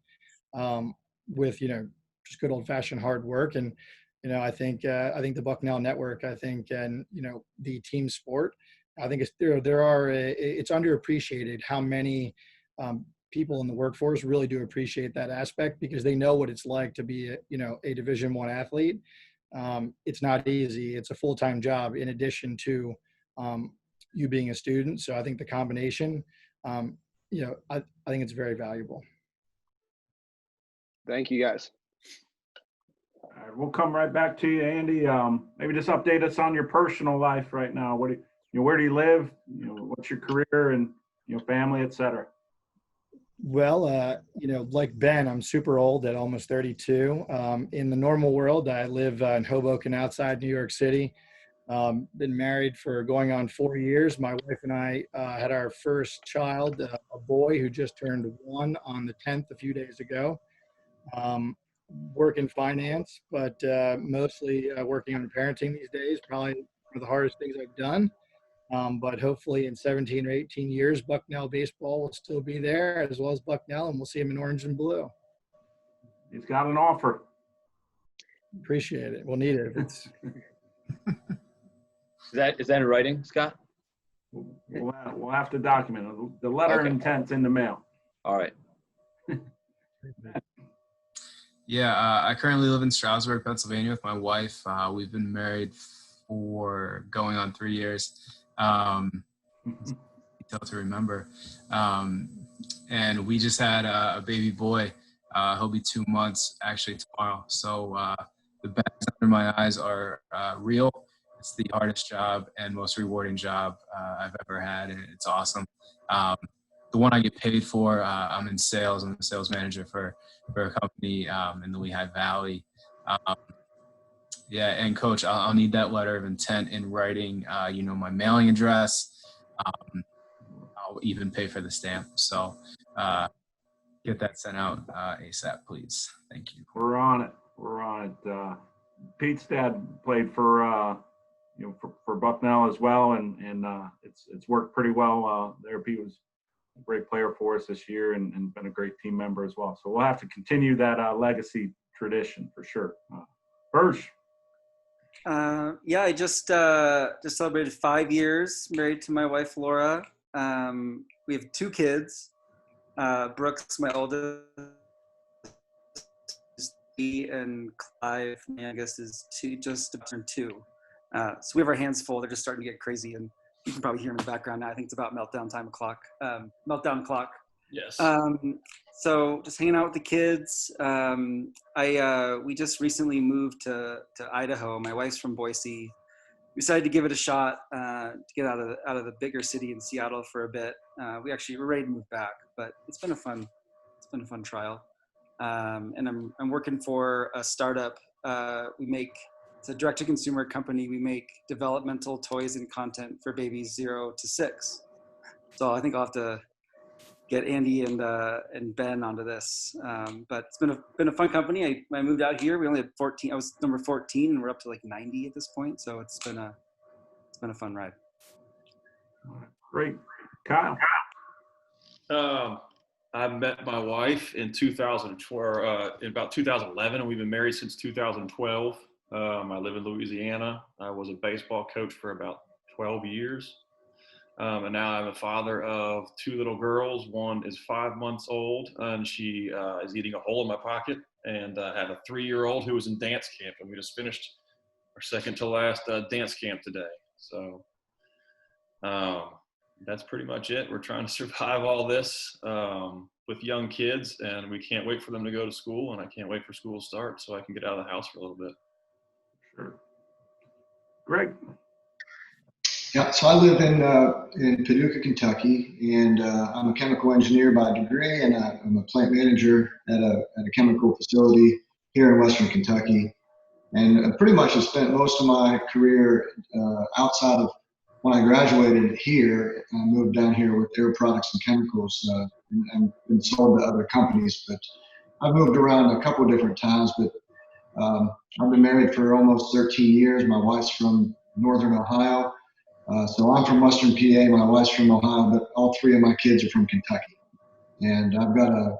with just good old fashioned hard work. And I think the Bucknell network, and the team sport, I think it's it's underappreciated how many people in the workforce really do appreciate that aspect, because they know what it's like to be a Division I athlete. It's not easy. It's a full-time job in addition to you being a student. So I think the combination, I think it's very valuable. Thank you, guys. All right, we'll come right back to you, Andy. Maybe just update us on your personal life right now. Where do you live? What's your career and family, et cetera? Well, like Ben, I'm super old at almost 32. In the normal world, I live in Hoboken outside New York City. Been married for going on 4 years. My wife and I had our first child, a boy who just turned 1 on the 10th a few days ago. Work in finance, but mostly working on parenting these days, probably one of the hardest things I've done. But hopefully in 17 or 18 years, Bucknell baseball will still be there, as well as Bucknell, and we'll see him in orange and blue. He's got an offer. Appreciate it. We'll need it. Is that in writing, Scott? We'll have to document it. The letter of intent's in the mail. All right. Yeah, I currently live in Stroudsburg, Pennsylvania with my wife. We've been married for going on 3 years. Detail to remember. And we just had a baby boy. He'll be 2 months actually tomorrow. So the bags under my eyes are real. It's the hardest job and most rewarding job I've ever had, and it's awesome. The one I get paid for, I'm in sales. I'm a sales manager for a company in the Lehigh Valley. Yeah, and Coach, I'll need that letter of intent in writing. My mailing address. I'll even pay for the stamp. So get that sent out ASAP, please. Thank you. We're on it. We're on it. Pete's dad played for Bucknell as well, and it's worked pretty well there. Pete was a great player for us this year and been a great team member as well. So we'll have to continue that legacy tradition for sure. Hirsch. Yeah, I just celebrated 5 years married to my wife Laura. We have 2 kids. Brooks, my oldest, is 3, and Clive, my youngest, is 2, just turned 2. So we have our hands full. They're just starting to get crazy, and you can probably hear them in the background now. I think it's about meltdown clock. Yes. So just hanging out with the kids. We just recently moved to Idaho. My wife's from Boise. We decided to give it a shot to get out of the bigger city in Seattle for a bit. We're ready to move back, but it's been a fun trial. And I'm working for a startup. It's a direct-to-consumer company. We make developmental toys and content for babies 0 to 6. So I think I'll have to get Andy and Ben onto this. But it's been a fun company. I moved out here. We only had 14. I was number 14, and we're up to like 90 at this point. So it's been a fun ride. Great, Kyle. I met my wife in 2012, in about 2011, and we've been married since 2012. I live in Louisiana. I was a baseball coach for about 12 years. And now I'm a father of 2 little girls. One is 5 months old, and she is eating a hole in my pocket. And I have a 3-year-old who was in dance camp, and we just finished our second to last dance camp today. So that's pretty much it. We're trying to survive all this with young kids, and we can't wait for them to go to school, and I can't wait for school to start so I can get out of the house for a little bit. Sure. Greg. Yeah, so I live in Paducah, Kentucky, and I'm a chemical engineer by degree, and I'm a plant manager at a chemical facility here in Western Kentucky. And I pretty much have spent most of my career outside of when I graduated here. I moved down here with air products and chemicals and been sold to other companies. But I've moved around a couple of different times. But I've been married for almost 13 years. My wife's from Northern Ohio. So I'm from Western PA, my wife's from Ohio, but all 3 of my kids are from Kentucky. And I've got a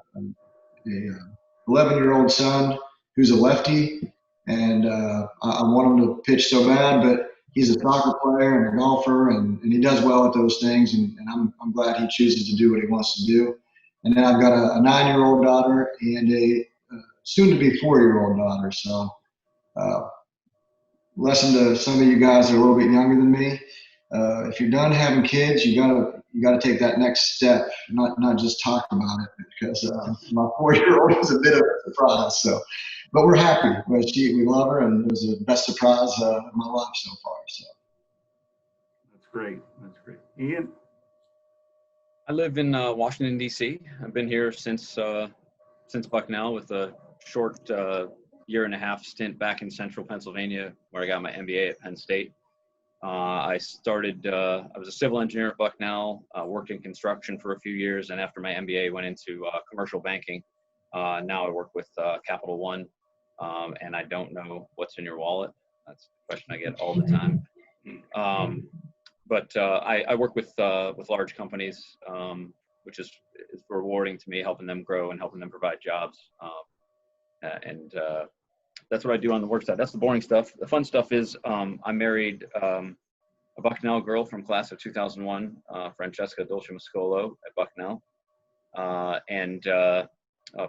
11-year-old son who's a lefty, and I want him to pitch so bad, but he's a soccer player and a golfer, and he does well at those things, and I'm glad he chooses to do what he wants to do. And then I've got a 9-year-old daughter and a soon-to-be 4-year-old daughter. So lesson to some of you guys that are a little bit younger than me. If you're done having kids, you gotta take that next step, not just talk about it, because my 4-year-old is a bit of a surprise. So, but we're happy. We love her, and it was the best surprise of my life so far. So That's great. That's great. Ian. I live in Washington, D.C. I've been here since Bucknell, with a short 1.5-year stint back in central Pennsylvania, where I got my MBA at Penn State. I was a civil engineer at Bucknell, worked in construction for a few years, and after my MBA went into commercial banking. Now I work with Capital One, and I don't know what's in your wallet. That's the question I get all the time. But I work with large companies, which is rewarding to me, helping them grow and helping them provide jobs. And that's what I do on the work side. That's the boring stuff. The fun stuff is I married a Bucknell girl from class of 2001, Francesca Dolce Mascolo at Bucknell. And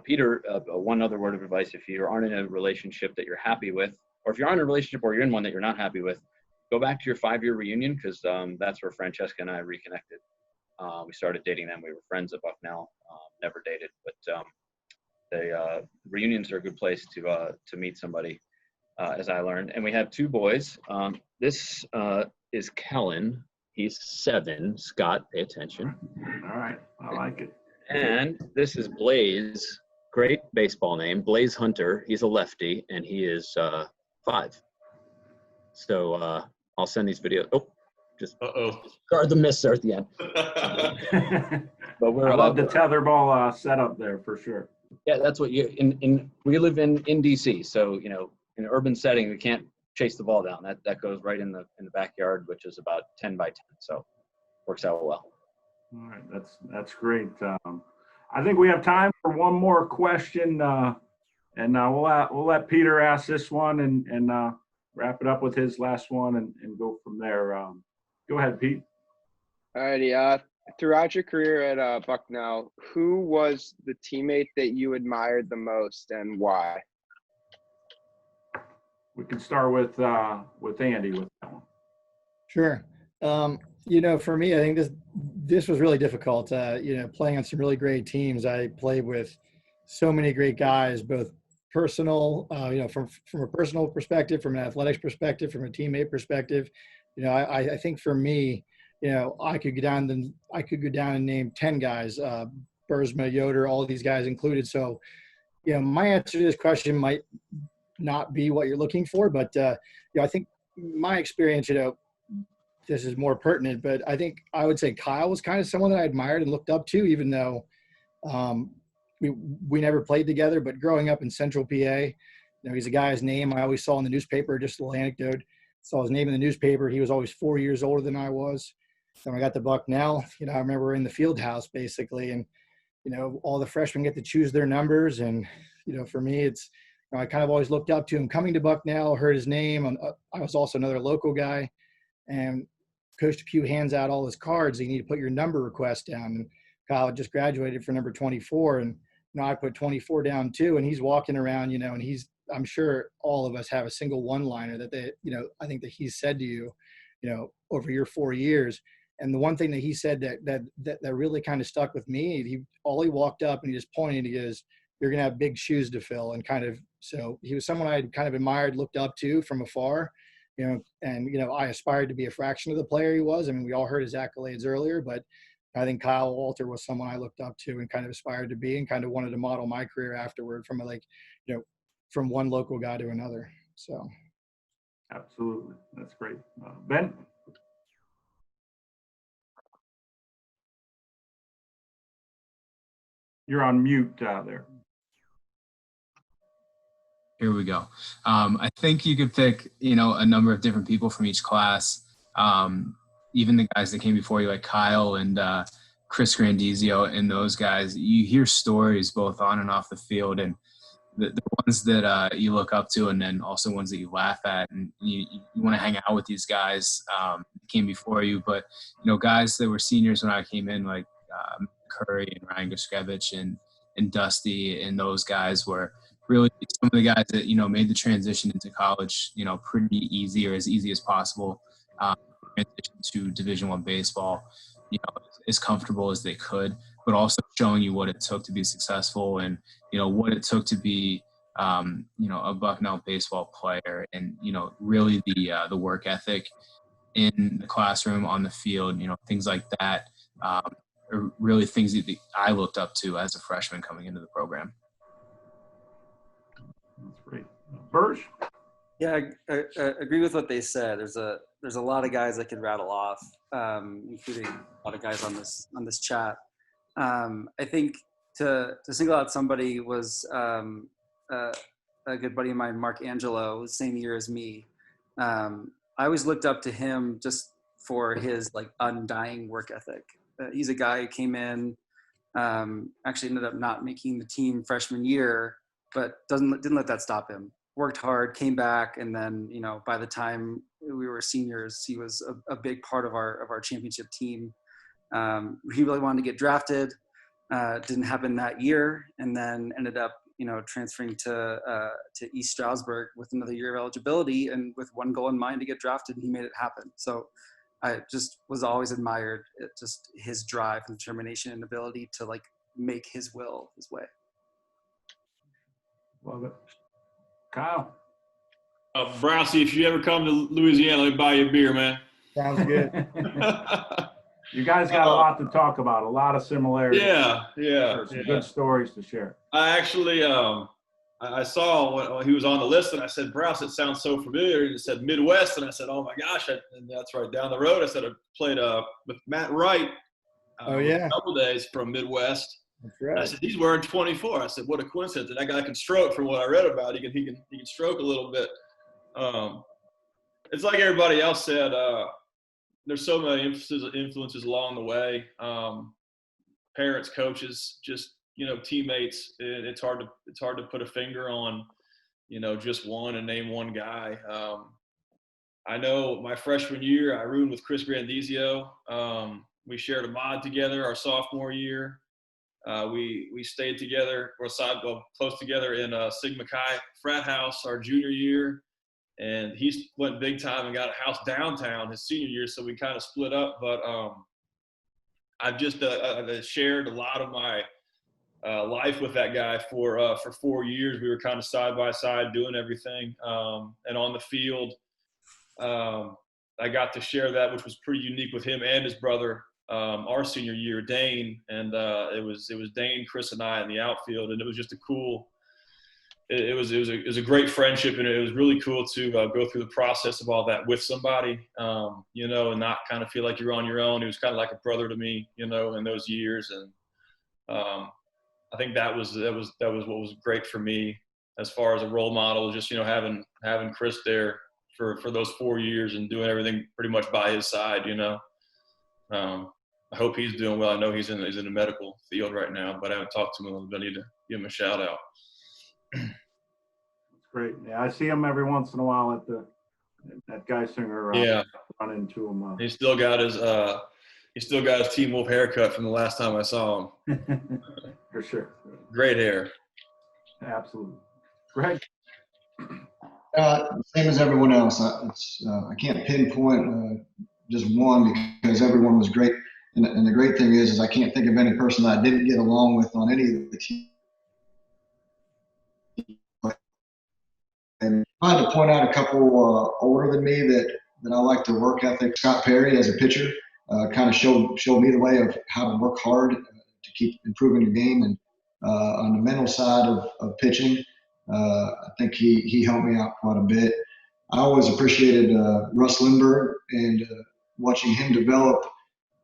Peter, one other word of advice: if you aren't in a relationship that you're happy with, or if you're in a relationship or you're in one that you're not happy with, go back to your 5-year reunion, because that's where Francesca and I reconnected. We started dating then. We were friends at Bucknell, never dated, but reunions are a good place to meet somebody, as I learned. And we have 2 boys. This is Kellen. He's 7. Scott, pay attention. All right, I like it. And this is Blaze. Great baseball name, Blaze Hunter. He's a lefty, and he is 5. So I'll send these videos. Oh, just guard the miss there at the end. But I love the tetherball setup there for sure. Yeah, that's what we live in DC, so in an urban setting we can't chase the ball down. That goes right in the backyard, which is about 10 by 10, so works out well. All right, that's great. I think we have time for one more question, and we'll let Peter ask this one and wrap it up with his last one and go from there. Go ahead, Pete. All righty. Throughout your career at Bucknell, who was the teammate that you admired the most and why? We can start with Andy with that one. Sure. For me, I think this was really difficult. Playing on some really great teams. I played with so many great guys, both personal, from a personal perspective, from an athletics perspective, from a teammate perspective. I think for me, I could go down and name 10 guys, Bursma, Yoder, all these guys included. So, my answer to this question might not be what you're looking for, but I think my experience, this is more pertinent, but I think I would say Kyle was kind of someone that I admired and looked up to, even though we never played together. But growing up in Central PA, he's a guy's name I always saw in the newspaper. Just a little anecdote: saw his name in the newspaper. He was always 4 years older than I was. When I got to Bucknell, I remember in the field house basically, and all the freshmen get to choose their numbers, and for me, it's I kind of always looked up to him. Coming to Bucknell, heard his name. I was also another local guy, and Coach Depew hands out all his cards. You need to put your number request down. And Kyle had just graduated for number 24, and I put 24 down too. And he's walking around, and I'm sure all of us have a single one-liner that I think that he said to you, over your 4 years. And the one thing that he said that really kind of stuck with me, he walked up and he just pointed, he goes, "You're going to have big shoes to fill." And so he was someone I had kind of admired, looked up to from afar. I aspired to be a fraction of the player he was. I mean, we all heard his accolades earlier, but I think Kyle Walter was someone I looked up to and kind of aspired to be, and kind of wanted to model my career afterward from from one local guy to another. So. Absolutely. That's great. Ben? You're on mute there. Here we go. I think you could pick, a number of different people from each class. Even the guys that came before you, like Kyle and Chris Grandizio and those guys. You hear stories both on and off the field, and the ones that you look up to, and then also ones that you laugh at, and you want to hang out with these guys came before you. But guys that were seniors when I came in, like Curry and Ryan Guskevich and Dusty, and those guys were really some of the guys that made the transition into college pretty easy, or as easy as possible. Transition to Division I baseball, as comfortable as they could, but also showing you what it took to be successful, and what it took to be a Bucknell baseball player, and really the work ethic in the classroom, on the field, things like that are really things that I looked up to as a freshman coming into the program. That's great. Burge? Yeah, I agree with what they said. There's a lot of guys I could rattle off, including a lot of guys on this chat. I think to single out somebody was a good buddy of mine, Mark Angelo, same year as me. I always looked up to him just for his undying work ethic. He's a guy who came in, actually ended up not making the team freshman year, but didn't let that stop him. Worked hard, came back, and then by the time we were seniors, he was a big part of our championship team. He really wanted to get drafted. Didn't happen that year, and then ended up, transferring to East Stroudsburg with another year of eligibility and with one goal in mind to get drafted, and he made it happen. So I just was always admired at just his drive and determination and ability to like make his will his way. Love it. Kyle. Browsy, if you ever come to Louisiana, let me buy you a beer, man. Sounds good. You guys got a lot to talk about, a lot of similarities. Yeah. Some good stories to share. I actually, I saw when he was on the list, and I said, Browse, it sounds so familiar. And it said Midwest, and I said, oh my gosh, and that's right down the road. I said I played with Matt Wright. A couple days from Midwest. That's right. I said, he's wearing 24. I said, what a coincidence. And that guy can stroke from what I read about. He can stroke a little bit. It's like everybody else said, there's so many influences along the way. Parents, coaches, just, teammates. It's hard to put a finger on, just one and name one guy. I know my freshman year, I roomed with Chris Grandizio. We shared a mod together our sophomore year. We stayed together or close together in Sigma Chi frat house our junior year, and he went big time and got a house downtown his senior year, so we kind of split up. But I've just shared a lot of my life with that guy for 4 years. We were kind of side by side doing everything, and on the field, I got to share that, which was pretty unique with him and his brother. Our senior year, Dane, and it was Dane, Chris, and I in the outfield, and it was just a cool. It was a great friendship, and it was really cool to go through the process of all that with somebody, and not kind of feel like you're on your own. He was kind of like a brother to me, in those years, and I think that was what was great for me as far as a role model, just having Chris there for those 4 years and doing everything pretty much by his side, I hope he's doing well. I know he's in the medical field right now, but I haven't talked to him. I need to give him a shout out. That's great. Yeah, I see him every once in a while at Geisinger. Yeah, run into him. He's still got his Team Wolf haircut from the last time I saw him. For sure. Great hair. Absolutely. Greg. Same as everyone else. I can't pinpoint just one because everyone was great. And the great thing is I can't think of any person that I didn't get along with on any of the teams. And I had to point out a couple older than me that I like their work ethic. Scott Perry, as a pitcher, kind of showed me the way of how to work hard to keep improving your game. And on the mental side of pitching, I think he helped me out quite a bit. I always appreciated Russ Lindbergh and watching him develop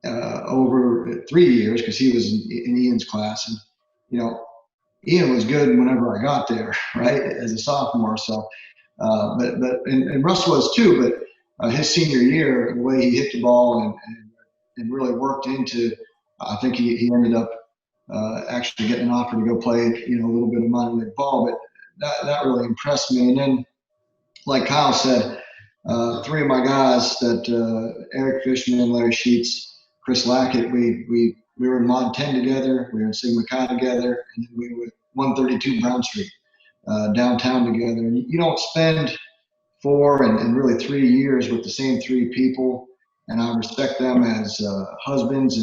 over 3 years because he was in Ian's class. And, Ian was good whenever I got there, right, as a sophomore. So, and Russ was too, but his senior year, the way he hit the ball and really worked into, I think he ended up actually getting an offer to go play, a little bit of minor league ball. But that really impressed me. And then, like Kyle said, 3 of my guys that Eric Fishman, Larry Sheets, Chris Lackett, we were in Mod 10 together, we were in Sigma Chi together, and then we were at 132 Brown Street downtown together. And you don't spend 4 and really 3 years with the same 3 people, and I respect them as husbands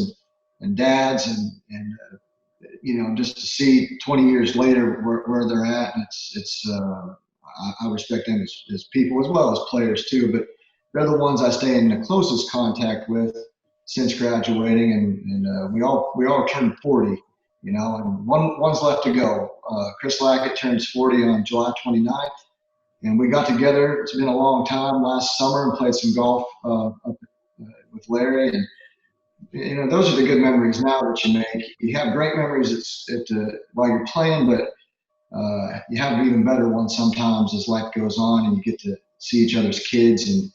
and dads, and just to see 20 years later where they're at, and I respect them as people as well as players too, but they're the ones I stay in the closest contact with since graduating, and we all turned 40, and one's left to go. Chris Lackett turns 40 on July 29th, and we got together. It's been a long time last summer and played some golf with Larry, and those are the good memories now that you make. You have great memories while you're playing, but you have even better ones sometimes as life goes on and you get to see each other's kids. And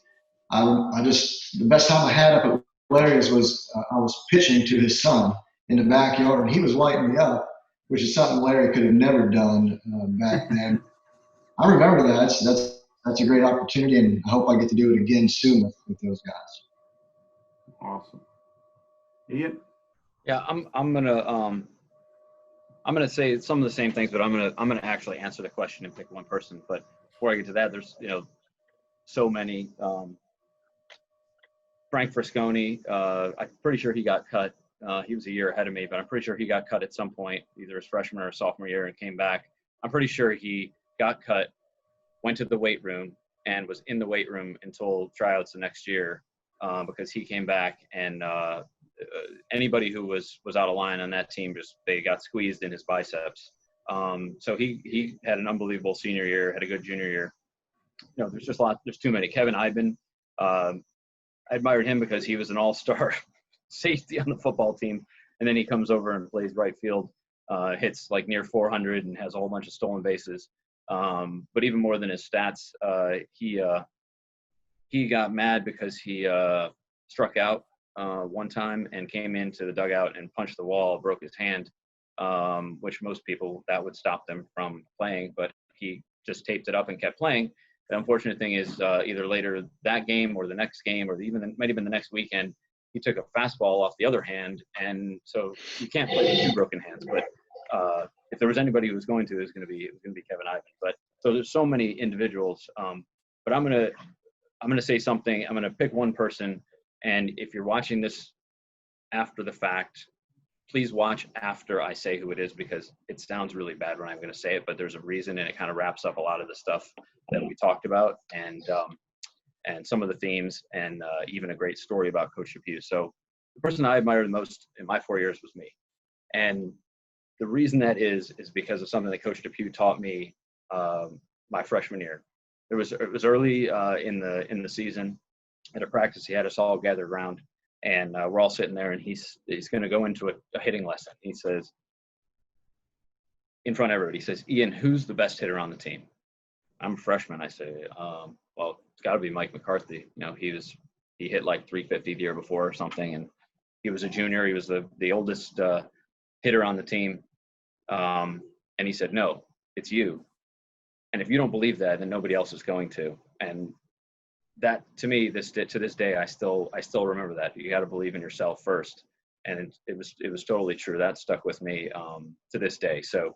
the best time I had up at Larry's was I was pitching to his son in the backyard, and he was lighting me up, which is something Larry could have never done back then. I remember that. That's a great opportunity, and I hope I get to do it again soon with those guys. Awesome. Ian? Yeah, I'm gonna I'm going to say some of the same things, but I'm going to actually answer the question and pick one person. But before I get to that, there's so many. Frank Frisconi, I'm pretty sure he got cut. He was a year ahead of me, but I'm pretty sure he got cut at some point, either his freshman or sophomore year, and came back. I'm pretty sure he got cut, went to the weight room, and was in the weight room until tryouts the next year, because he came back, and anybody who was out of line on that team, they got squeezed in his biceps. So he had an unbelievable senior year, had a good junior year. There's too many. Kevin Iben, I admired him because he was an all-star safety on the football team, and then he comes over and plays right field, hits like near 400 and has a whole bunch of stolen bases. But even more than his stats, he got mad because he struck out one time and came into the dugout and punched the wall, broke his hand, which most people, that would stop them from playing, but he just taped it up and kept playing. The unfortunate thing is either later that game or the next game or might have been the next weekend, he took a fastball off the other hand, and so you can't play with two broken hands. But if there was anybody who was going to, it was going to be Kevin Iben. But so there's so many individuals. But I'm gonna say something. I'm gonna pick one person, and if you're watching this after the fact, please watch after I say who it is, because it sounds really bad when I'm going to say it, but there's a reason, and it kind of wraps up a lot of the stuff that we talked about, and some of the themes, and even a great story about Coach Depew. So the person I admire the most in my 4 years was me. And the reason that is because of something that Coach Depew taught me my freshman year. It was early in the season. At a practice, he had us all gathered around, and we're all sitting there, and he's going to go into a hitting lesson. He says, in front of everybody, he says, "Ian, who's the best hitter on the team?" I'm a freshman. I say, well, it's got to be Mike McCarthy. He hit like 350 the year before or something, and he was a junior. He was the oldest hitter on the team. And he said, "No, it's you. And if you don't believe that, then nobody else is going to." And that, to me, to this day, I still remember that. You got to believe in yourself first, and it was totally true. That stuck with me to this day. So,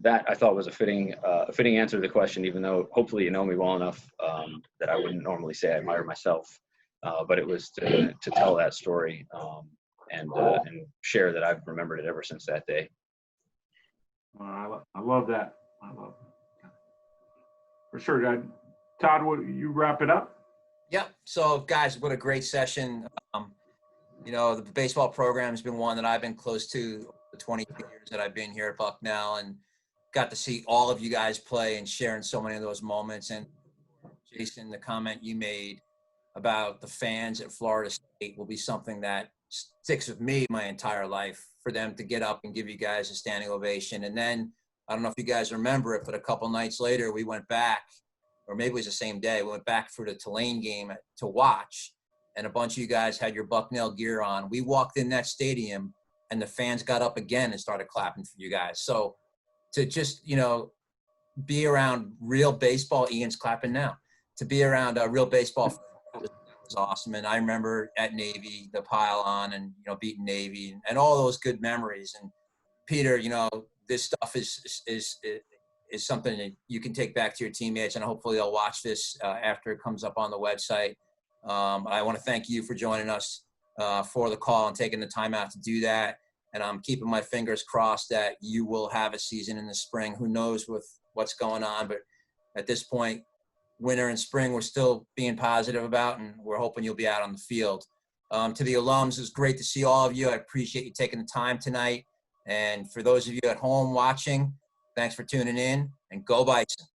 that I thought was a fitting answer to the question, even though hopefully you know me well enough that I wouldn't normally say I admire myself, but it was to tell that story and share that I've remembered it ever since that day. I love that. For sure. Todd, would you wrap it up? Yep. So, guys, what a great session. The baseball program has been one that I've been close to the 22 years that I've been here at Bucknell, and got to see all of you guys play and share in so many of those moments. And Jason, the comment you made about the fans at Florida State will be something that sticks with me my entire life, for them to get up and give you guys a standing ovation. And then, I don't know if you guys remember it, but a couple nights later, we went back, or maybe it was the same day, we went back for the Tulane game to watch, and a bunch of you guys had your Bucknell gear on. We walked in that stadium, and the fans got up again and started clapping for you guys. So to just, be around real baseball, Ian's clapping now, to be around real baseball was awesome. And I remember at Navy, the pile on, and, beating Navy, and all those good memories. And Peter, this stuff is something that you can take back to your teammates, and hopefully they'll watch this after it comes up on the website. I want to thank you for joining us for the call and taking the time out to do that. And I'm keeping my fingers crossed that you will have a season in the spring. Who knows with what's going on, but at this point, winter and spring, we're still being positive about, and we're hoping you'll be out on the field. To the alums, it was great to see all of you. I appreciate you taking the time tonight. And for those of you at home watching, thanks for tuning in, and go Bison.